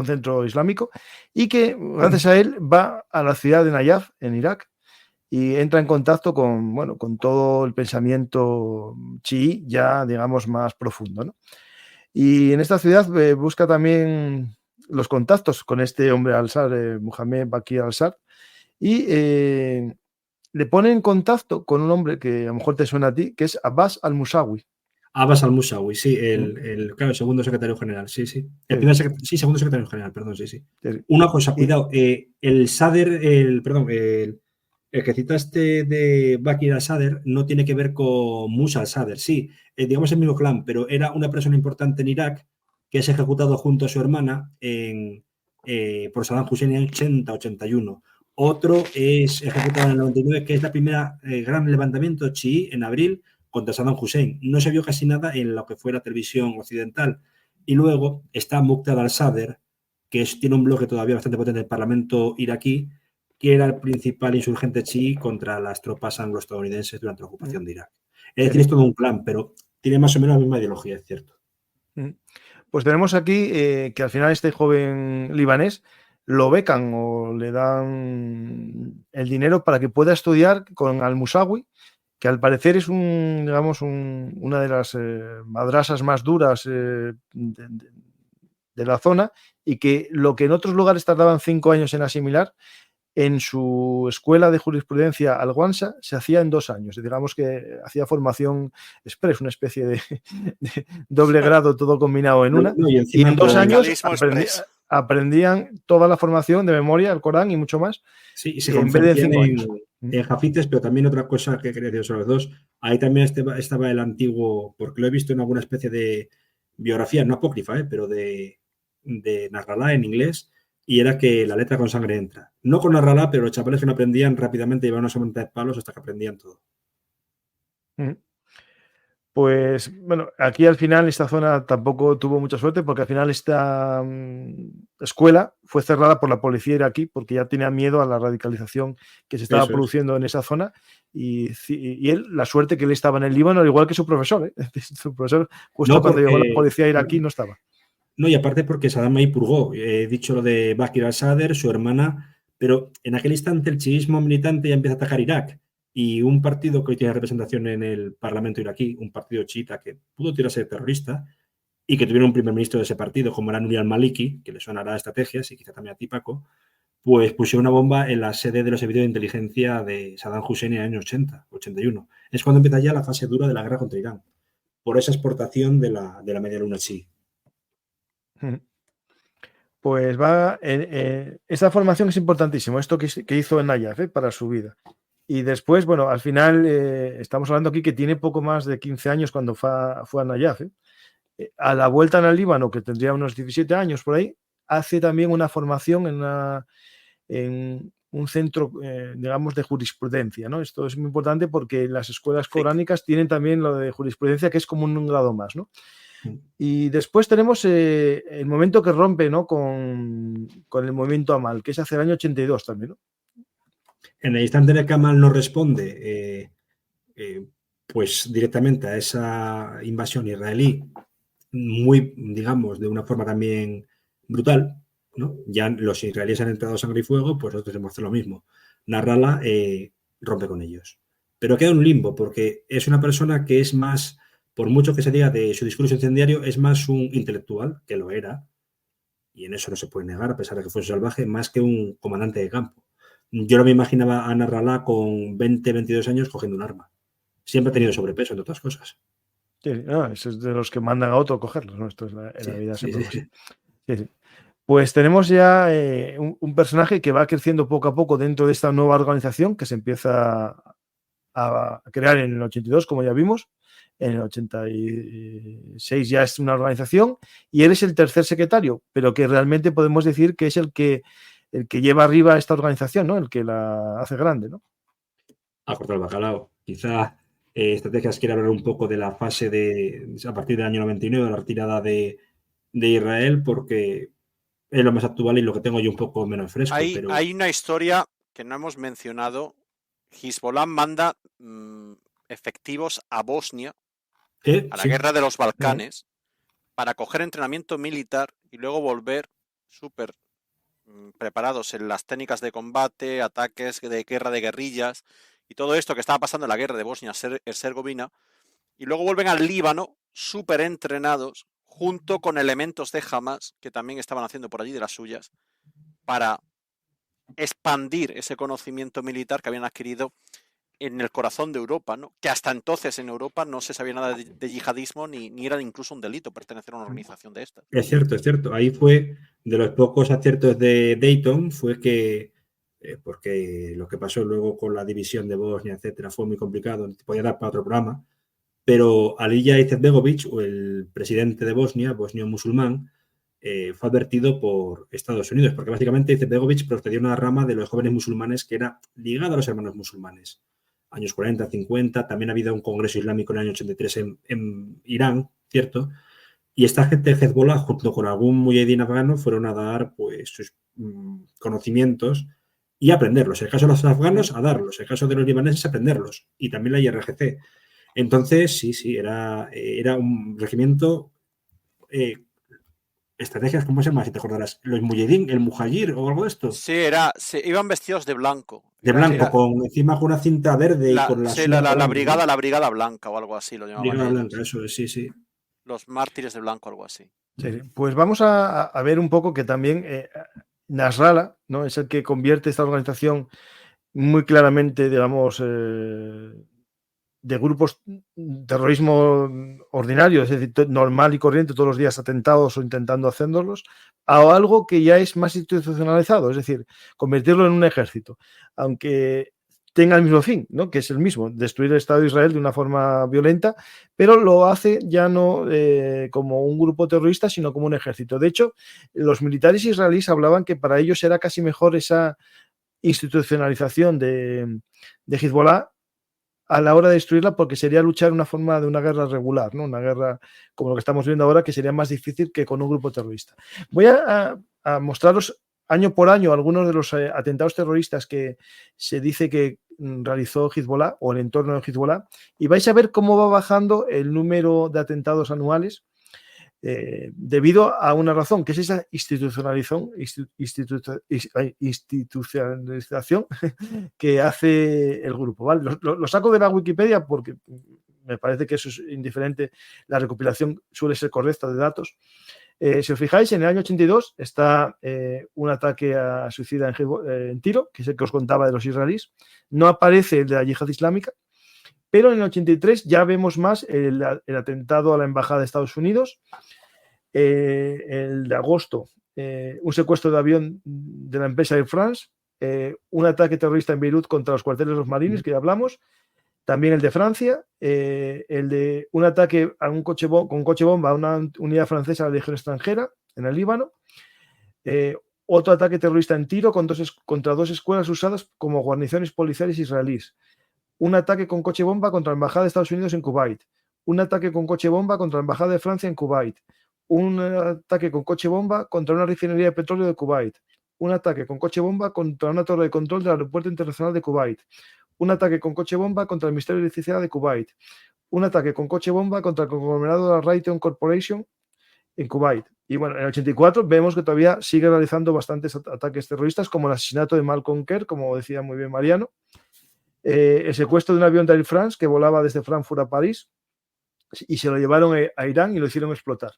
centro islámico y que gracias a él va a la ciudad de Nayaf, en Irak, y entra en contacto con todo el pensamiento chií ya, digamos, más profundo, ¿no? Y en esta ciudad busca también los contactos con este hombre al-Sadr, Mohamed Bakir al-Sadr, y le pone en contacto con un hombre que a lo mejor te suena a ti, que es Abbas al-Musawi. Abbas al-Musawi, sí, claro, segundo secretario general, sí. Segundo secretario general, perdón, sí. Una cosa, cuidado, el Sadr, el que citaste de Bakir al-Sadr no tiene que ver con Musa al-Sadr, sí, digamos el mismo clan, pero era una persona importante en Irak que es ejecutado junto a su hermana por Saddam Hussein en 80-81. Otro es ejecutado en el 99, que es la primera gran levantamiento chií en abril contra Saddam Hussein. No se vio casi nada en lo que fue la televisión occidental. Y luego está Muqtada al-Sadr, que tiene un bloque todavía bastante potente en el Parlamento iraquí, que era el principal insurgente chií contra las tropas anglo-estadounidenses durante la ocupación de Irak. Es decir, es todo un clan, pero tiene más o menos la misma ideología, es cierto. Pues tenemos aquí que al final este joven libanés lo becan o le dan el dinero para que pueda estudiar con al-Musawi, que al parecer es una de las madrasas más duras de la zona, y que lo que en otros lugares tardaban 5 años en asimilar, en su escuela de jurisprudencia Al-Wansa se hacía en 2 años. Digamos que hacía formación express, una especie de doble grado, todo combinado en una. Y en 2 años aprendían toda la formación de memoria, el Corán y mucho más. Sí, y se convertían en jafites, pero también otra cosa que quería decir sobre los dos, ahí también estaba el antiguo, porque lo he visto en alguna especie de biografía, no apócrifa, pero de Nasrallah en inglés, y era que la letra con sangre entra. No con Nasrallah, pero los chavales que no aprendían rápidamente llevaban una somanta de palos hasta que aprendían todo. Pues bueno, aquí al final esta zona tampoco tuvo mucha suerte, porque al final esta escuela fue cerrada por la policía iraquí porque ya tenía miedo a la radicalización que se estaba produciendo en esa zona, y él, la suerte que él estaba en el Líbano, al igual que su profesor, su profesor justo cuando llegó la policía iraquí no estaba. No, y aparte porque Saddam ahí purgó. He dicho lo de Bakr al-Sadr, su hermana, pero en aquel instante el chiismo militante ya empieza a atacar Irak. Y un partido que hoy tiene representación en el Parlamento iraquí, un partido chiita que pudo tirarse de terrorista y que tuvieron un primer ministro de ese partido, como era Nouri al-Maliki, que le sonará a estrategias y quizá también a ti, Paco, pues pusieron una bomba en la sede de los servicios de inteligencia de Saddam Hussein en el año 80, 81. Es cuando empieza ya la fase dura de la guerra contra Irán, por esa exportación de la media luna chií. Pues esta formación es importantísima, esto que hizo en Nayaf para su vida. Y después, bueno, al final estamos hablando aquí que tiene poco más de 15 años cuando fue a Nayaf. A la vuelta en el Líbano, que tendría unos 17 años por ahí, hace también una formación en un centro, digamos, de jurisprudencia, ¿no? Esto es muy importante porque las escuelas coránicas tienen también lo de jurisprudencia, que es como un grado más, ¿no? Y después tenemos el momento que rompe, ¿no? con el movimiento Amal, que es hace el año 82 también, ¿no? En el instante en el que Amal no responde pues directamente a esa invasión israelí, muy, digamos, de una forma también brutal, ¿no? Ya los israelíes han entrado sangre y fuego, pues nosotros hemos hecho lo mismo. Nasrallah rompe con ellos. Pero queda un limbo, porque es una persona que es más, por mucho que se diga de su discurso incendiario, es más un intelectual, que lo era, y en eso no se puede negar, a pesar de que fuese salvaje, más que un comandante de campo. Yo no me imaginaba a Nasrallah con 20, 22 años cogiendo un arma. Siempre ha tenido sobrepeso, entre otras cosas. Sí, no, eso es de los que mandan a otro cogerlos, ¿no? Esto es la vida siempre así. Sí. Pues tenemos ya un personaje que va creciendo poco a poco dentro de esta nueva organización que se empieza a crear en el 82, como ya vimos. En el 86 ya es una organización y él es el tercer secretario, pero que realmente podemos decir que es el que lleva arriba esta organización, ¿no? El que la hace grande, ¿no? A cortar el bacalao. Quizá Estrategias quiere hablar un poco de la fase a partir del año 99, de la retirada de Israel, porque es lo más actual y lo que tengo yo un poco menos fresco. Hay una historia que no hemos mencionado. Hezbollah manda efectivos a Bosnia, a la guerra de los Balcanes, para coger entrenamiento militar y luego volver súper preparados en las técnicas de combate, ataques de guerra de guerrillas y todo esto que estaba pasando en la guerra de Bosnia-Herzegovina, y luego vuelven al Líbano súper entrenados junto con elementos de Hamas que también estaban haciendo por allí de las suyas para expandir ese conocimiento militar que habían adquirido en el corazón de Europa, ¿no? Que hasta entonces en Europa no se sabía nada de yihadismo ni era incluso un delito pertenecer a una organización de estas. Es cierto. Ahí fue de los pocos aciertos de Dayton, fue que porque lo que pasó luego con la división de Bosnia, etcétera, fue muy complicado, podía dar para otro programa, pero Alija Izetbegovic, o el presidente de Bosnia, bosnio musulmán, fue advertido por Estados Unidos, porque básicamente Izetbegovic procedió a una rama de los jóvenes musulmanes que era ligada a los hermanos musulmanes. años 40, 50. También ha habido un congreso islámico en el año 83 en Irán, ¿cierto? Y esta gente de Hezbollah, junto con algún muyahidín afgano, fueron a dar pues, sus conocimientos y aprenderlos. En el caso de los afganos, a darlos. En el caso de los libaneses, aprenderlos. Y también la IRGC. Entonces, sí, era un regimiento... estrategias, ¿cómo se llama? Si te acordarás, los muyahidín, el mujayir o algo de esto. Sí, iban vestidos de blanco. De blanco, con encima con una cinta verde y con la brigada blanca o algo así lo llamaban. Brigada blanca, eso es, sí. Los mártires de blanco, algo así. Sí. Pues vamos a ver un poco que también Nasrallah, ¿no? Es el que convierte esta organización muy claramente, digamos, de grupos terrorismo ordinario, es decir, normal y corriente, todos los días atentados o intentando hacerlos, a algo que ya es más institucionalizado, es decir, convertirlo en un ejército, aunque tenga el mismo fin, ¿no? Que es el mismo, destruir el Estado de Israel de una forma violenta, pero lo hace ya no como un grupo terrorista, sino como un ejército. De hecho, los militares israelíes hablaban que para ellos era casi mejor esa institucionalización de Hezbollah a la hora de destruirla, porque sería luchar una forma de una guerra regular, ¿no? Una guerra como lo que estamos viendo ahora, que sería más difícil que con un grupo terrorista. Voy a mostraros año por año algunos de los atentados terroristas que se dice que realizó Hezbollah o el entorno de Hezbollah, y vais a ver cómo va bajando el número de atentados anuales debido a una razón, que es esa institucionalización que hace el grupo, ¿vale? Lo saco de la Wikipedia porque me parece que eso es indiferente, la recopilación suele ser correcta de datos. Si os fijáis, en el año 82 está un ataque a suicida en Tiro, que es el que os contaba de los israelíes. No aparece el de la yihad islámica, pero en el 83 ya vemos más el atentado a la embajada de Estados Unidos, el de agosto, un secuestro de avión de la empresa Air France, un ataque terrorista en Beirut contra los cuarteles de los marines, que ya hablamos, también el de Francia, el de un ataque a un coche con coche bomba a una unidad francesa de la Legión extranjera en el Líbano, otro ataque terrorista en Tiro contra dos escuelas usadas como guarniciones policiales israelíes, un ataque con coche bomba contra la embajada de Estados Unidos en Kuwait, un ataque con coche bomba contra la embajada de Francia en Kuwait, un ataque con coche bomba contra una refinería de petróleo de Kuwait, un ataque con coche bomba contra una torre de control del aeropuerto internacional de Kuwait, un ataque con coche bomba contra el Ministerio de Electricidad de Kuwait, un ataque con coche bomba contra el conglomerado de la Raytheon Corporation en Kuwait. Y bueno, en el 84 vemos que todavía sigue realizando bastantes ataques terroristas, como el asesinato de Malcolm Kerr, como decía muy bien Mariano, el secuestro de un avión de Air France que volaba desde Frankfurt a París y se lo llevaron a Irán y lo hicieron explotar.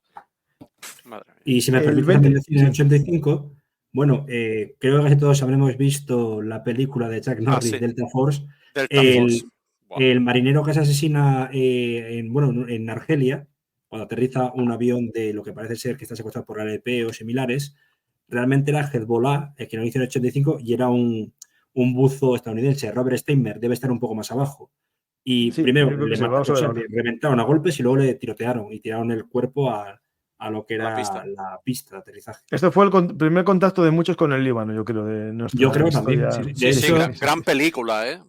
Y si me permiten decir, en el 85, bueno, creo que casi todos habremos visto la película de Chuck Norris, sí. Delta Force. Wow. El marinero que se asesina en Argelia, cuando aterriza un avión de lo que parece ser que está secuestrado por la LP o similares, realmente era Hezbollah, el que lo hizo en el 85, y era un buzo estadounidense, Robert Steinberg, debe estar un poco más abajo. Y sí, primero le reventaron a golpes y luego le tirotearon y tiraron el cuerpo a lo que era la pista de aterrizaje. Esto fue el primer contacto de muchos con el Líbano, yo creo. Yo creo también. Gran película, ¿eh?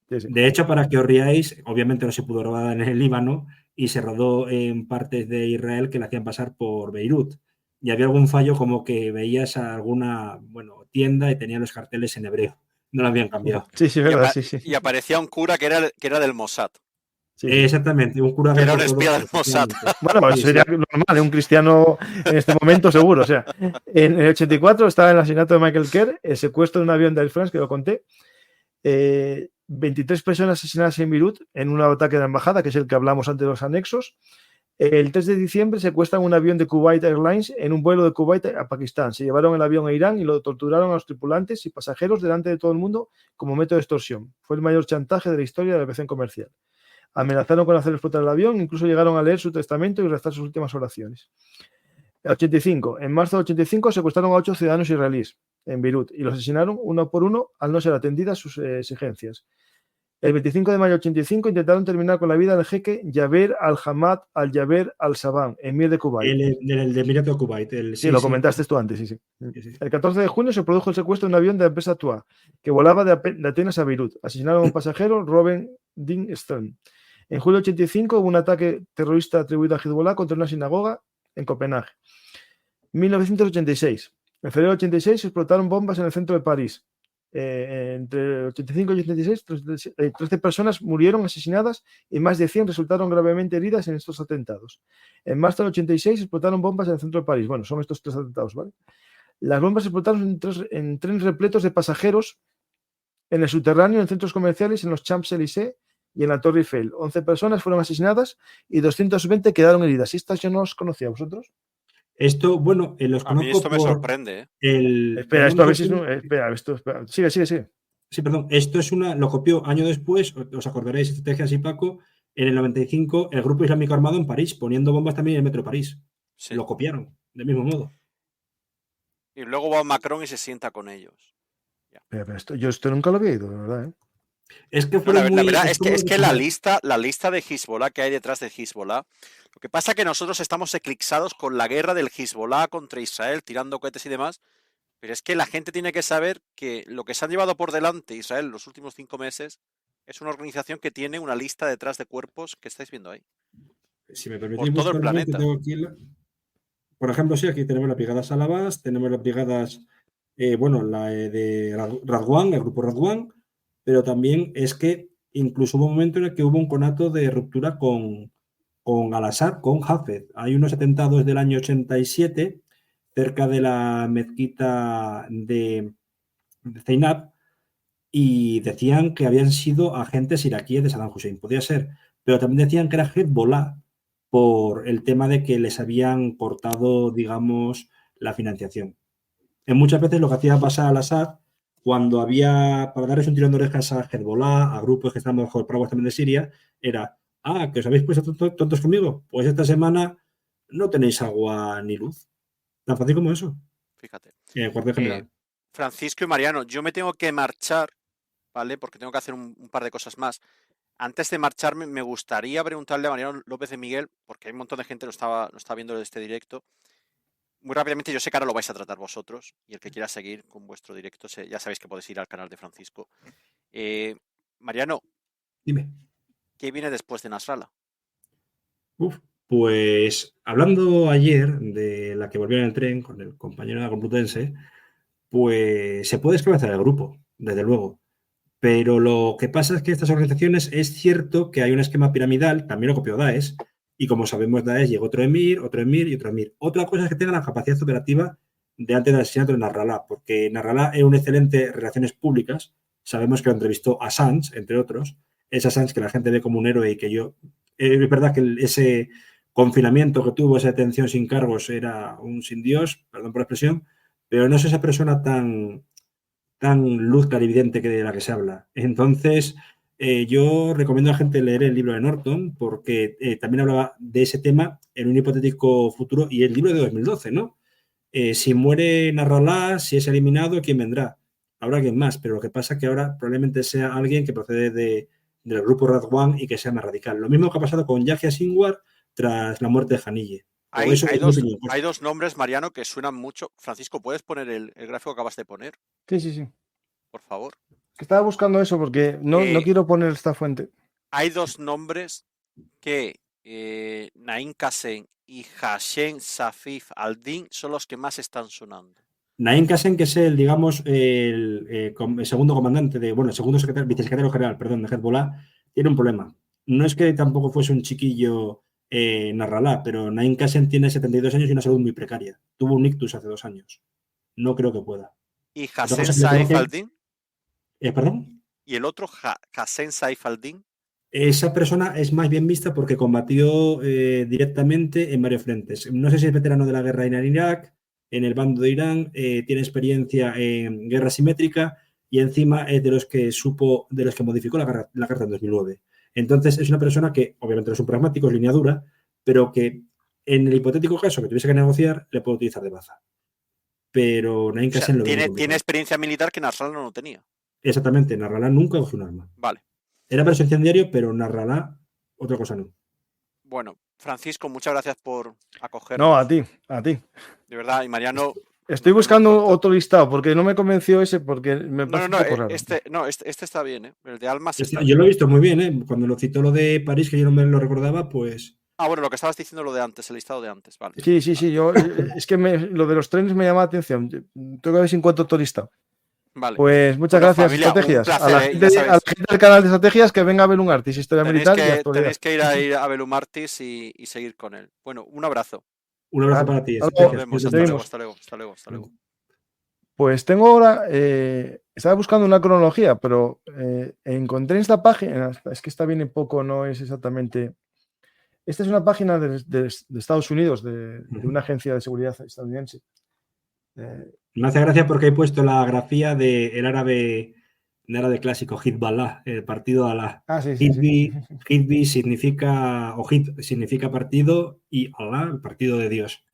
Sí. De hecho, para que os riáis, obviamente no se pudo rodar en el Líbano y se rodó en partes de Israel que la hacían pasar por Beirut. Y había algún fallo como que veías a alguna tienda y tenía los carteles en hebreo. No lo habían cambiado. Sí, verdad, sí. Y aparecía un cura que era del Mossad. Sí. Exactamente, un cura que era un espía del Mossad. Bueno, sería normal, un cristiano en este momento seguro. O sea, en el 84 estaba el asesinato de Michael Kerr, el secuestro de un avión de Air France, que lo conté. 23 personas asesinadas en Beirut en un ataque de la embajada, que es el que hablamos antes de los anexos. El 3 de diciembre secuestran un avión de Kuwait Airlines en un vuelo de Kuwait a Pakistán. Se llevaron el avión a Irán y lo torturaron a los tripulantes y pasajeros delante de todo el mundo como método de extorsión. Fue el mayor chantaje de la historia de la aviación comercial. Amenazaron con hacer explotar el avión, incluso llegaron a leer su testamento y rezar sus últimas oraciones. El 85. En marzo del 85 secuestraron a 8 ciudadanos israelíes en Beirut y los asesinaron uno por uno al no ser atendidas sus exigencias. El 25 de mayo de 85 intentaron terminar con la vida del jeque Jaber al-Hamad al-Jaber al-Sabah, emir de Kuwait. El de Emirato de Kuwait. Sí, lo comentaste tú antes, sí. Sí. El 14 de junio se produjo el secuestro de un avión de la empresa TUA, que volaba de Atenas a Beirut. Asesinaron a un pasajero, Robin Dean Stern. En julio de 85 hubo un ataque terrorista atribuido a Hezbollah contra una sinagoga en Copenhague. 1986. En febrero de 86 explotaron bombas en el centro de París. Entre 85 y 86, 13 personas murieron asesinadas y más de 100 resultaron gravemente heridas en estos atentados. En marzo del 86 explotaron bombas en el centro de París. Bueno, son estos 3 atentados, ¿vale? Las bombas explotaron en trenes repletos de pasajeros en el subterráneo, en centros comerciales, en los Champs-Élysées y en la Torre Eiffel. 11 personas fueron asesinadas y 220 quedaron heridas. ¿Estas yo no os conocía a vosotros? Esto, bueno, los A mí conozco esto me sorprende. Espera, esto a ver si es... Espera. Sigue. Sí, perdón. Esto es lo copió año después, os acordaréis, Estrategias y Paco, en el 95, el Grupo Islámico Armado en París, poniendo bombas también en el metro de París. Sí. Lo copiaron, del mismo modo. Y luego va Macron y se sienta con ellos. Pero yo esto nunca lo había oído, de verdad, ¿eh? Es que la verdad es que la lista de Hezbollah que hay detrás de Hezbollah, lo que pasa es que nosotros estamos eclipsados con la guerra del Hezbollah contra Israel, tirando cohetes y demás, pero es que la gente tiene que saber que lo que se han llevado por delante Israel los últimos 5 meses es una organización que tiene una lista detrás de cuerpos que estáis viendo ahí. Si me permitís, por todo el planeta. Por ejemplo, sí, aquí tenemos las brigadas Alabás, tenemos las brigadas, la de Radwan, el grupo Radwan, pero también es que incluso hubo un momento en el que hubo un conato de ruptura con Al-Assad, con Hafez. Hay unos atentados del año 87 cerca de la mezquita de Zainab y decían que habían sido agentes iraquíes de Saddam Hussein. Podía ser, pero también decían que era Hezbollah por el tema de que les habían cortado, digamos, la financiación. Muchas veces lo que hacía pasar Al-Assad cuando había, para darles un tirón de orejas a Hezbollah, a grupos que están bajo el paraguas también de Siria, era, que os habéis puesto tontos conmigo, pues esta semana no tenéis agua ni luz. Tan fácil como eso. Fíjate. Cuartel general. Francisco y Mariano, yo me tengo que marchar, ¿vale? Porque tengo que hacer un par de cosas más. Antes de marcharme, me gustaría preguntarle a Mariano López de Miguel, porque hay un montón de gente que lo estaba viendo de este directo. Muy rápidamente, yo sé que ahora lo vais a tratar vosotros, y el que quiera seguir con vuestro directo, ya sabéis que podéis ir al canal de Francisco. Mariano, dime. ¿Qué viene después de Nasrallah? Pues hablando ayer de la que volvió en el tren con el compañero de la Complutense, pues se puede esclavizar el grupo, desde luego. Pero lo que pasa es que estas organizaciones, es cierto que hay un esquema piramidal, también lo copió Daesh, y como sabemos Daesh llegó otro emir y otro emir. Otra cosa es que tenga la capacidad operativa de antes del asesinato de Nasrallah, porque Nasrallah era un excelente relaciones públicas, sabemos que lo entrevistó Assange, entre otros, es Assange que la gente ve como un héroe y que es verdad que ese confinamiento que tuvo, esa detención sin cargos, era un sin Dios, perdón por la expresión, pero no es esa persona tan luz clarividente que de la que se habla. Entonces, yo recomiendo a la gente leer el libro de Norton porque también hablaba de ese tema en un hipotético futuro y el libro de 2012, ¿no? Si muere Nasrallah, si es eliminado, ¿quién vendrá? Habrá alguien más, pero lo que pasa es que ahora probablemente sea alguien que procede del grupo Radwan y que sea más radical. Lo mismo que ha pasado con Yahya Sinwar tras la muerte de Haniyeh. Hay dos nombres, Mariano, que suenan mucho. Francisco, ¿puedes poner el gráfico que acabas de poner? Sí. Por favor. Estaba buscando eso porque no quiero poner esta fuente. Hay dos nombres que Naim Qassem y Hashem Safif al-Din son los que más están sonando. Naim Qassem, que es el segundo comandante el segundo vicesecretario general, de Hezbollah, tiene un problema. No es que tampoco fuese un chiquillo Nasrallah, pero Naim Qassem tiene 72 años y una salud muy precaria. Tuvo un ictus hace 2 años. No creo que pueda. ¿Y Hashem Saif al-Din? ¿Perdón? ¿Y el otro, Hashem Saif al-Din? Esa persona es más bien vista porque combatió directamente en varios frentes. No sé si es veterano de la guerra en Irak, en el bando de Irán, tiene experiencia en guerra simétrica y encima es de los que modificó la carta en 2009. Entonces es una persona que obviamente no es un pragmático, es línea dura, pero que en el hipotético caso que tuviese que negociar le puede utilizar de baza. Pero Naim Qassem tiene experiencia militar que Nasrallah no tenía. Exactamente, Nasrallah nunca cogió un arma. Vale. Era presencia en diario, pero narrará otra cosa no. Bueno, Francisco, muchas gracias por acogernos. No, a ti. De verdad, y Mariano. Estoy nos vemos buscando pronto. otro listado porque no me convenció ese porque me parece un poco raro. Este está bien, ¿eh? El de Almas está Yo bien. lo he visto muy bien, ¿eh? Cuando lo citó lo de París, que yo no me lo recordaba, pues... Bueno, lo que estabas diciendo, lo de antes, el listado de antes, vale. Sí, yo es que lo de los trenes me llama la atención. Tengo que ver si encuentro otro listado. Vale. Pues muchas gracias, familia, Estrategias. un placer, a la gente del canal de Estrategias que venga a ver un Artis, historia militar y actualidad. Tenéis que ir a Belumartis y seguir con él. Bueno, un abrazo. Un abrazo para ti. Nos vemos. Hasta luego. Pues tengo ahora, estaba buscando una cronología, pero encontré en esta página, es que esta viene poco, no es exactamente... Esta es una página de Estados Unidos, de una agencia de seguridad estadounidense. Me hace gracia porque he puesto la grafía del árabe clásico, Hezbollah, el partido Alá. Hizbi significa, o Hizb significa partido y Alá, el partido de Dios.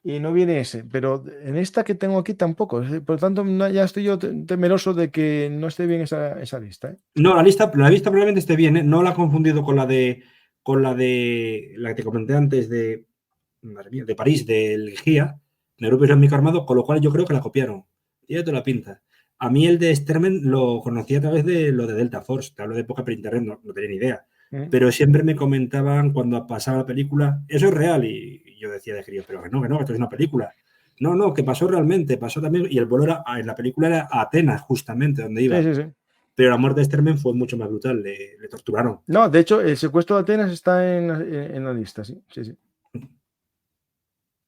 Y no viene ese, pero en esta que tengo aquí tampoco. Por lo tanto, ya estoy yo temeroso de que no esté bien esa lista. No, la lista probablemente esté bien, ¿eh? No la he confundido con la de la que te comenté antes de París, del GIA, de Grupo Islámico Armado, con lo cual yo creo que la copiaron. Ya te la pinta. A mí el de Stermen lo conocí a través de lo de Delta Force. Te hablo de época pre-internet, no tenía ni idea. Pero siempre me comentaban cuando pasaba la película, eso es real. Y yo decía de crío, pero que no, esto es una película. No, que pasó realmente, pasó también. Y el vuelo en la película era a Atenas, justamente, donde iba. Sí. Pero la muerte de Stermen fue mucho más brutal, le torturaron. No, de hecho, el secuestro de Atenas está en la lista, sí.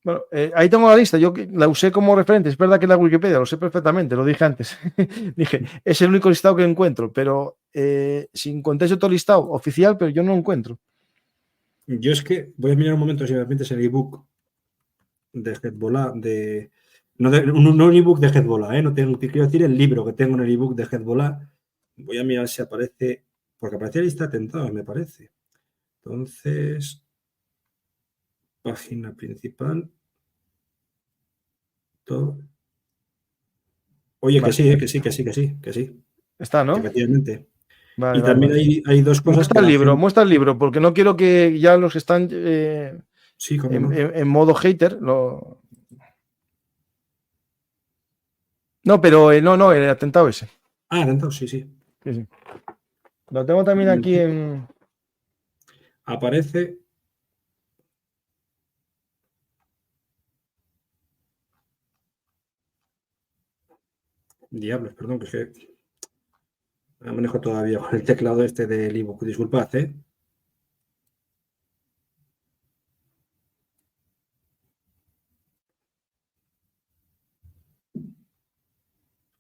Bueno, ahí tengo la lista, yo la usé como referente, es verdad que la Wikipedia, lo sé perfectamente, lo dije antes. Dije, es el único listado que encuentro, pero si encontréis otro listado oficial, pero yo no lo encuentro. Yo es que voy a mirar un momento si me permites el ebook de Hezbollah, no un ebook de Hezbollah, no tengo, quiero decir el libro que tengo en el ebook de Hezbollah. Voy a mirar si aparece, porque aparece la lista de atentados, me parece. Entonces, página principal. Todo. Oye, vale. Que sí. Está, ¿no? Efectivamente. Vale, y también hay dos cosas. Muestra el libro, porque no quiero que ya los que están sí, en modo hater lo... No, pero no, el atentado ese. Atentado, sí. Lo tengo también aquí en... Aparece... Diablos, perdón, que es que me manejo todavía con el teclado este del ebook. Disculpad, ¿eh?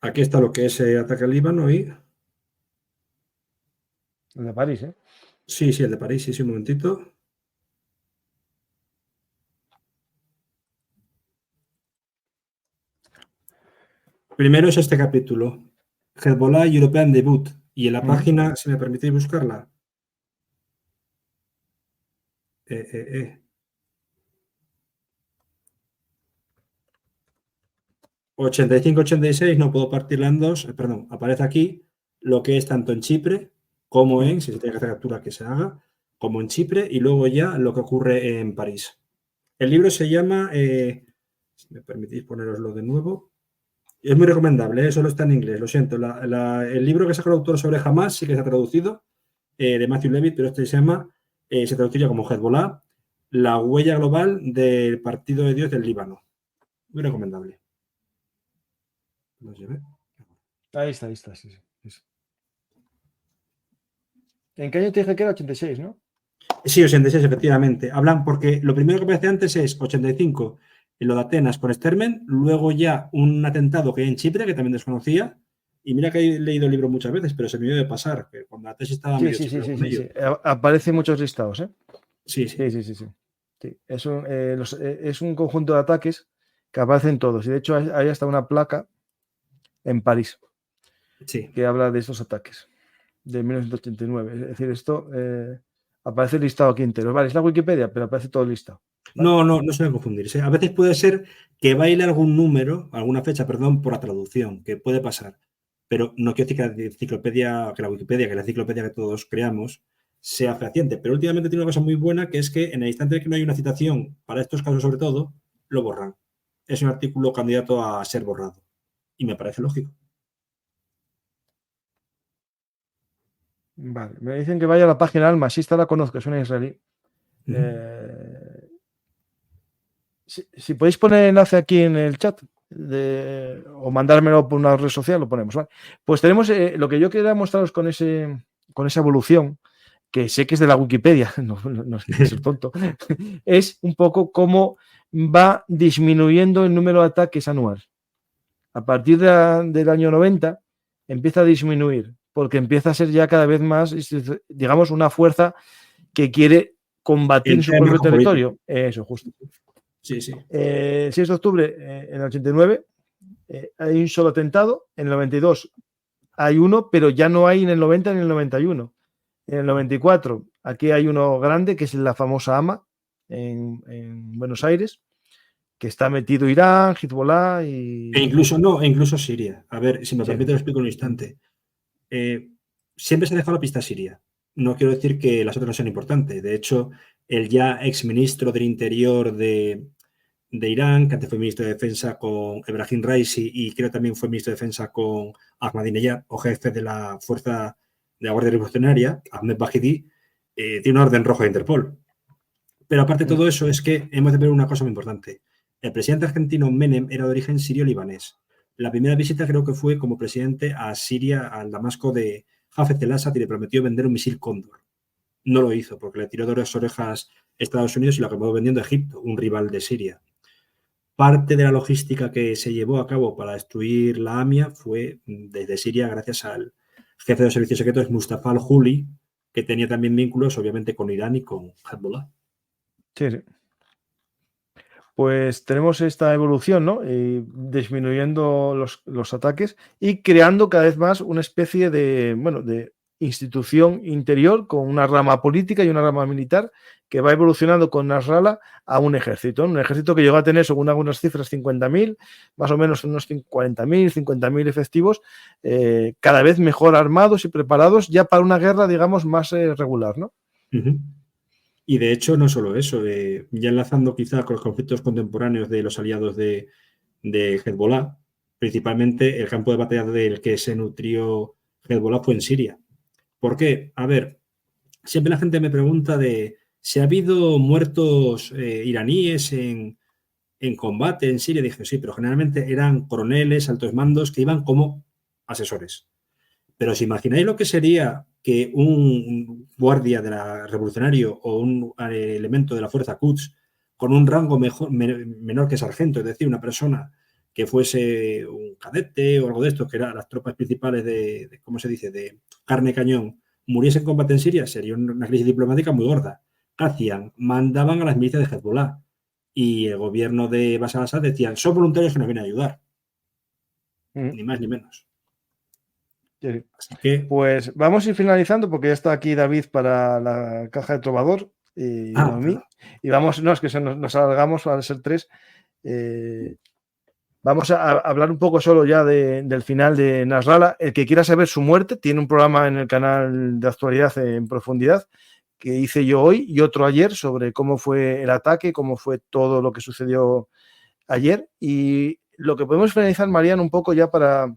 Aquí está lo que es ataque al Líbano y... El de París, ¿eh? Sí, el de París, sí, un momentito. Primero es este capítulo. Hezbollah European Debut. Y en la página, si me permitís buscarla. 85-86, no puedo partirla en dos. Perdón, aparece aquí lo que es tanto en Chipre como en, si se tiene que hacer captura que se haga, como en Chipre y luego ya lo que ocurre en París. El libro se llama, si me permitís poneroslo de nuevo, es muy recomendable, solo está en inglés, lo siento. El libro que sacó el autor sobre Hamas sí que se ha traducido, de Matthew Levitt, pero este se llama, se traduciría como Hezbollah, la huella global del Partido de Dios del Líbano. Muy recomendable. Ahí está, sí. ¿En qué año te dije que era? 86, ¿no? Sí, 86, efectivamente. Hablan porque lo primero que aparece antes es 85, en lo de Atenas con Stermen, luego ya un atentado que hay en Chipre, que también desconocía, y mira que he leído el libro muchas veces, pero se me dio de pasar, que cuando la tesis estaba medio sí. Aparecen muchos listados, ¿eh? Sí. Es un conjunto de ataques que aparecen todos, y de hecho hay hasta una placa en París que habla de estos ataques de 1989. Es decir, esto aparece listado aquí entero. Vale, es la Wikipedia, pero aparece todo listado. ¿Vale? No se debe confundirse. A veces puede ser que baile algún número, alguna fecha, perdón, por la traducción, que puede pasar. pero no quiero decir que la Wikipedia, que la enciclopedia que todos creamos, sea fehaciente. Pero últimamente tiene una cosa muy buena, que es que en el instante de que no hay una citación, para estos casos sobre todo, lo borran. Es un artículo candidato a ser borrado. Y me parece lógico. Vale, me dicen que vaya a la página Alma, sí, esta la conozco, es una israelí. Si podéis poner el enlace aquí en el chat o mandármelo por una red social, lo ponemos. ¿Vale? Pues tenemos lo que yo quería mostraros con esa evolución, que sé que es de la Wikipedia, no es que ser tonto, es un poco cómo va disminuyendo el número de ataques anual. A partir del año 90 empieza a disminuir, porque empieza a ser ya cada vez más, digamos, una fuerza que quiere combatir en su propio territorio. Eso, justo. Sí, sí. El 6 de octubre, en el 89, hay un solo atentado. En el 92 hay uno, pero ya no hay en el 90 ni en el 91. En el 94, aquí hay uno grande, que es la famosa AMA, en Buenos Aires, que está metido Irán, Hezbollah y... incluso Siria. A ver, si me permite, lo explico en un instante. Siempre se ha dejado la pista Siria. No quiero decir que las otras no sean importantes. De hecho, el ya exministro del Interior de Irán, que antes fue ministro de Defensa con Ebrahim Raisi y creo también fue ministro de Defensa con Ahmadinejad, o jefe de la Fuerza de la Guardia Revolucionaria, Ahmed Bahidi, tiene una orden roja de Interpol. Pero aparte de todo eso, es que hemos de ver una cosa muy importante. El presidente argentino Menem era de origen sirio-libanés. La primera visita creo que fue como presidente a Siria, al Damasco de Hafez el-Assad, y le prometió vender un misil Cóndor. No lo hizo porque le tiró de las orejas Estados Unidos y lo acabó vendiendo a Egipto, un rival de Siria. Parte de la logística que se llevó a cabo para destruir la AMIA fue desde Siria gracias al jefe de los servicios secretos Mustafa al-Juli, que tenía también vínculos obviamente con Irán y con Hezbollah. Sí, sí. Pues tenemos esta evolución, ¿no? Disminuyendo los ataques y creando cada vez más una especie de institución interior con una rama política y una rama militar que va evolucionando con Nasrallah a un ejército que llegó a tener, según algunas cifras, 50.000, más o menos unos 40.000, 50.000 efectivos, cada vez mejor armados y preparados ya para una guerra, digamos, más regular, ¿no? Y de hecho, no solo eso, ya enlazando quizá con los conflictos contemporáneos de los aliados de Hezbollah, principalmente el campo de batalla del que se nutrió Hezbollah fue en Siria. ¿Por qué? A ver, siempre la gente me pregunta de si ha habido muertos iraníes en combate en Siria. Dije, sí, pero generalmente eran coroneles, altos mandos que iban como asesores. Pero si imagináis lo que sería que un guardia revolucionario o un elemento de la fuerza Quds con un rango menor que sargento, es decir, una persona que fuese un cadete o algo de esto, que eran las tropas principales de ¿cómo se dice?, de carne cañón, muriese en combate en Siria, sería una crisis diplomática muy gorda. ¿Qué hacían? Mandaban a las milicias de Hezbollah y el gobierno de Bashar al-Assad decían, son voluntarios que nos vienen a ayudar. Ni más ni menos. Sí. Así que... Pues vamos a ir finalizando porque ya está aquí David para la caja de trovador y vamos, no, es que nos alargamos al ser 3. Vamos a hablar un poco solo ya del final de Nasrallah. El que quiera saber su muerte tiene un programa en el canal de actualidad en profundidad que hice yo hoy y otro ayer sobre cómo fue el ataque, cómo fue todo lo que sucedió ayer. Y lo que podemos finalizar, Mariano, un poco ya para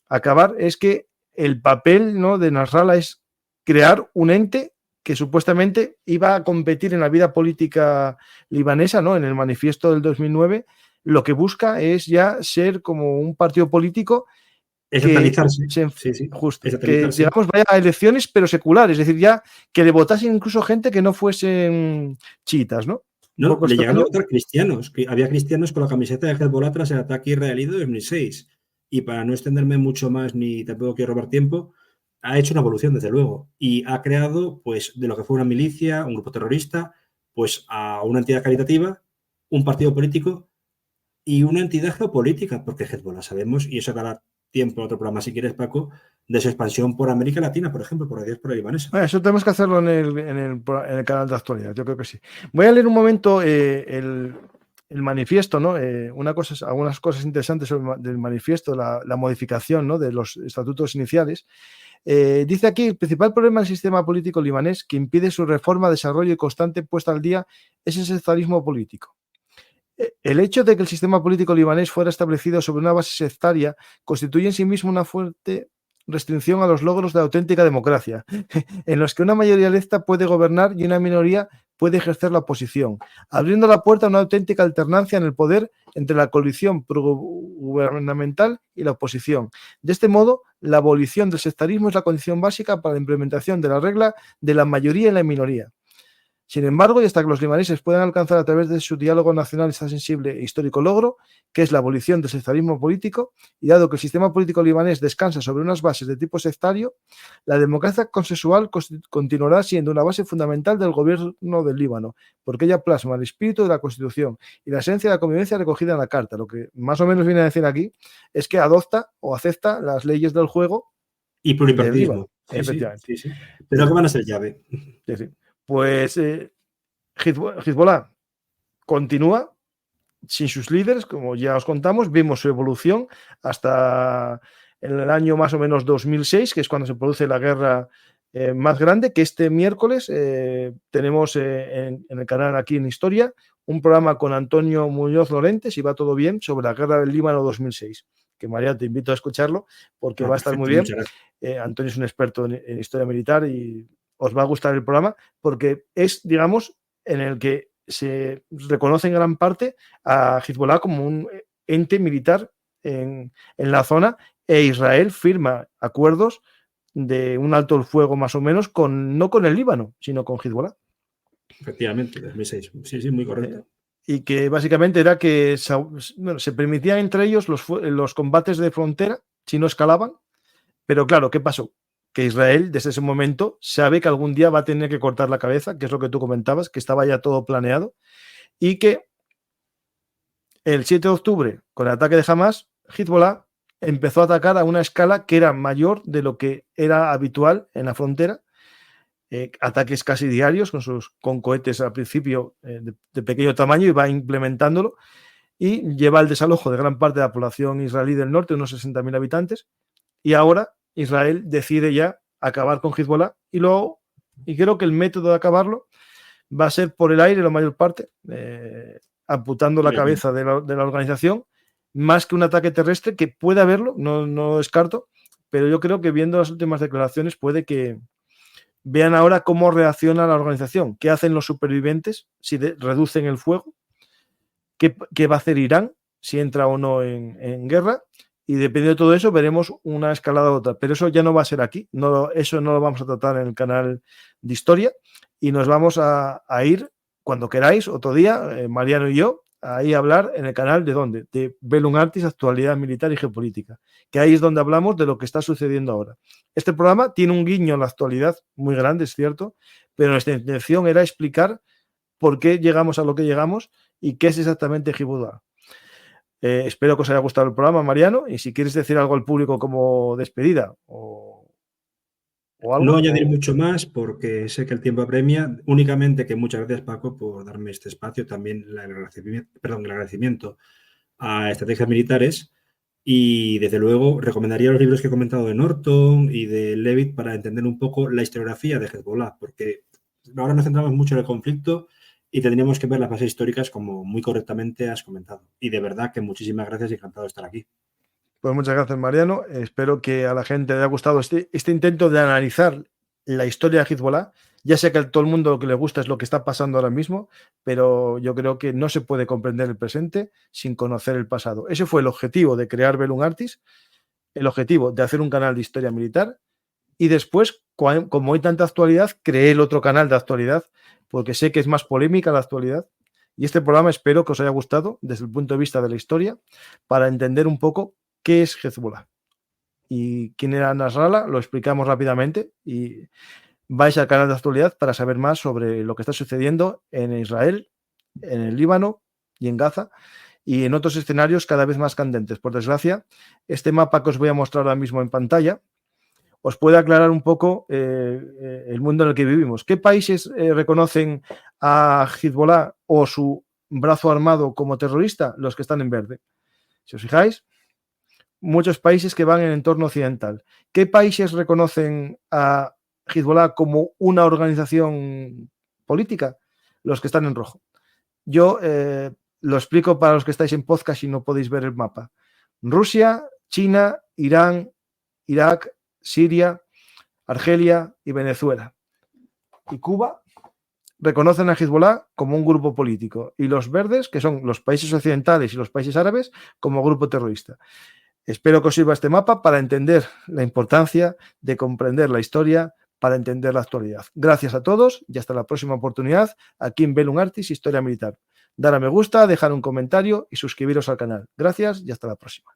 acabar, es que el papel, ¿no?, de Nasrallah es crear un ente que supuestamente iba a competir en la vida política libanesa, ¿no? En el manifiesto del 2009, lo que busca es ya ser como un partido político que digamos vaya a elecciones pero seculares, es decir, ya que le votasen incluso gente que no fuesen chiitas, ¿no? No, le llegaron a votar cristianos, que había cristianos con la camiseta de Hezbollah tras el ataque israelí de 2006. Y para no extenderme mucho más ni tampoco quiero robar tiempo, ha hecho una evolución, desde luego, y ha creado, pues, de lo que fue una milicia, un grupo terrorista, pues a una entidad caritativa, un partido político y una entidad geopolítica, porque Hezbollah sabemos, y eso dará tiempo en otro programa si quieres, Paco, de su expansión por América Latina, por ejemplo, por la diáspora libanesa. Eso tenemos que hacerlo en el canal de actualidad, yo creo que sí. Voy a leer un momento el manifiesto, ¿no? Algunas cosas interesantes del manifiesto, la modificación, ¿no?, de los estatutos iniciales. Dice aquí: el principal problema del sistema político libanés que impide su reforma, desarrollo y constante puesta al día es el sectarismo político. El hecho de que el sistema político libanés fuera establecido sobre una base sectaria constituye en sí mismo una fuerte restricción a los logros de la auténtica democracia, en los que una mayoría electa puede gobernar y una minoría puede ejercer la oposición, abriendo la puerta a una auténtica alternancia en el poder entre la coalición progubernamental y la oposición. De este modo, la abolición del sectarismo es la condición básica para la implementación de la regla de la mayoría y la minoría. Sin embargo, y hasta que los libaneses puedan alcanzar a través de su diálogo nacional este sensible e histórico logro, que es la abolición del sectarismo político, y dado que el sistema político libanés descansa sobre unas bases de tipo sectario, la democracia consensual continuará siendo una base fundamental del gobierno del Líbano, porque ella plasma el espíritu de la Constitución y la esencia de la convivencia recogida en la Carta. Lo que más o menos viene a decir aquí es que adopta o acepta las leyes del juego y pluripartidismo. Sí, efectivamente. Sí. Pero que van a ser llave. Sí. Pues Hezbollah continúa sin sus líderes, como ya os contamos. Vimos su evolución hasta el año más o menos 2006, que es cuando se produce la guerra más grande, que este miércoles tenemos en el canal aquí en Historia un programa con Antonio Muñoz Lorente, si va todo bien, sobre la guerra del Líbano 2006, que María, te invito a escucharlo porque va a estar muy bien. Antonio es un experto en historia militar y os va a gustar el programa porque es, digamos, en el que se reconoce en gran parte a Hezbollah como un ente militar en la zona, e Israel firma acuerdos de un alto el fuego más o menos no con el Líbano, sino con Hezbollah. Efectivamente, 2006. Sí, muy correcto. Y que básicamente era que se permitían entre ellos los combates de frontera si no escalaban, pero claro, ¿qué pasó? Que Israel desde ese momento sabe que algún día va a tener que cortar la cabeza, que es lo que tú comentabas, que estaba ya todo planeado, y que el 7 de octubre, con el ataque de Hamas, Hezbollah empezó a atacar a una escala que era mayor de lo que era habitual en la frontera, ataques casi diarios con cohetes al principio de pequeño tamaño, y va implementándolo, y lleva al desalojo de gran parte de la población israelí del norte, unos 60.000 habitantes, y ahora Israel decide ya acabar con Hezbollah y creo que el método de acabarlo va a ser por el aire la mayor parte, amputando la cabeza de la organización, más que un ataque terrestre, que puede haberlo, no descarto, pero yo creo que viendo las últimas declaraciones puede que vean ahora cómo reacciona la organización, qué hacen los supervivientes, si reducen el fuego, qué va a hacer Irán, si entra o no en guerra. Y dependiendo de todo eso, veremos una escalada u otra. Pero eso ya no va a ser aquí. Eso no lo vamos a tratar en el canal de Historia. Y nos vamos a ir, cuando queráis, otro día, Mariano y yo, ahí a hablar en el canal de ¿dónde? De Bellum Artis, Actualidad Militar y Geopolítica. Que ahí es donde hablamos de lo que está sucediendo ahora. Este programa tiene un guiño en la actualidad muy grande, es cierto, pero nuestra intención era explicar por qué llegamos a lo que llegamos y qué es exactamente Hezbollah. Espero que os haya gustado el programa, Mariano, y si quieres decir algo al público como despedida o algo. No añadir mucho más porque sé que el tiempo apremia, únicamente que muchas gracias, Paco, por darme este espacio, también el agradecimiento a Estrategias Militares, y desde luego recomendaría los libros que he comentado de Norton y de Levitt para entender un poco la historiografía de Hezbollah, porque ahora nos centramos mucho en el conflicto y tendríamos que ver las bases históricas, como muy correctamente has comentado. Y de verdad que muchísimas gracias y encantado de estar aquí. Pues muchas gracias, Mariano. Espero que a la gente le haya gustado este intento de analizar la historia de Hezbollah. Ya sé que a todo el mundo lo que le gusta es lo que está pasando ahora mismo, pero yo creo que no se puede comprender el presente sin conocer el pasado. Ese fue el objetivo de crear Bellum Artis, el objetivo de hacer un canal de historia militar, y después, como hay tanta actualidad, creé el otro canal de actualidad, porque sé que es más polémica la actualidad. Y este programa espero que os haya gustado desde el punto de vista de la historia, para entender un poco qué es Hezbollah y quién era Nasrallah. Lo explicamos rápidamente y vais al canal de actualidad para saber más sobre lo que está sucediendo en Israel, en el Líbano y en Gaza, y en otros escenarios cada vez más candentes. Por desgracia, este mapa que os voy a mostrar ahora mismo en pantalla os puede aclarar un poco el mundo en el que vivimos. ¿Qué países reconocen a Hezbollah o su brazo armado como terrorista, los que están en verde. Si os fijáis, muchos países que van en el entorno occidental. ¿Qué países reconocen a Hezbollah como una organización política? Los que están en rojo. Yo lo explico para los que estáis en podcast y no podéis ver el mapa. Rusia, China, Irán, Irak, Siria, Argelia y Venezuela. Y Cuba reconocen a Hezbollah como un grupo político y los verdes, que son los países occidentales y los países árabes, como grupo terrorista. Espero que os sirva este mapa para entender la importancia de comprender la historia, para entender la actualidad. Gracias a todos y hasta la próxima oportunidad aquí en Bellum Artis Historia Militar. Dar a me gusta, dejar un comentario y suscribiros al canal. Gracias y hasta la próxima.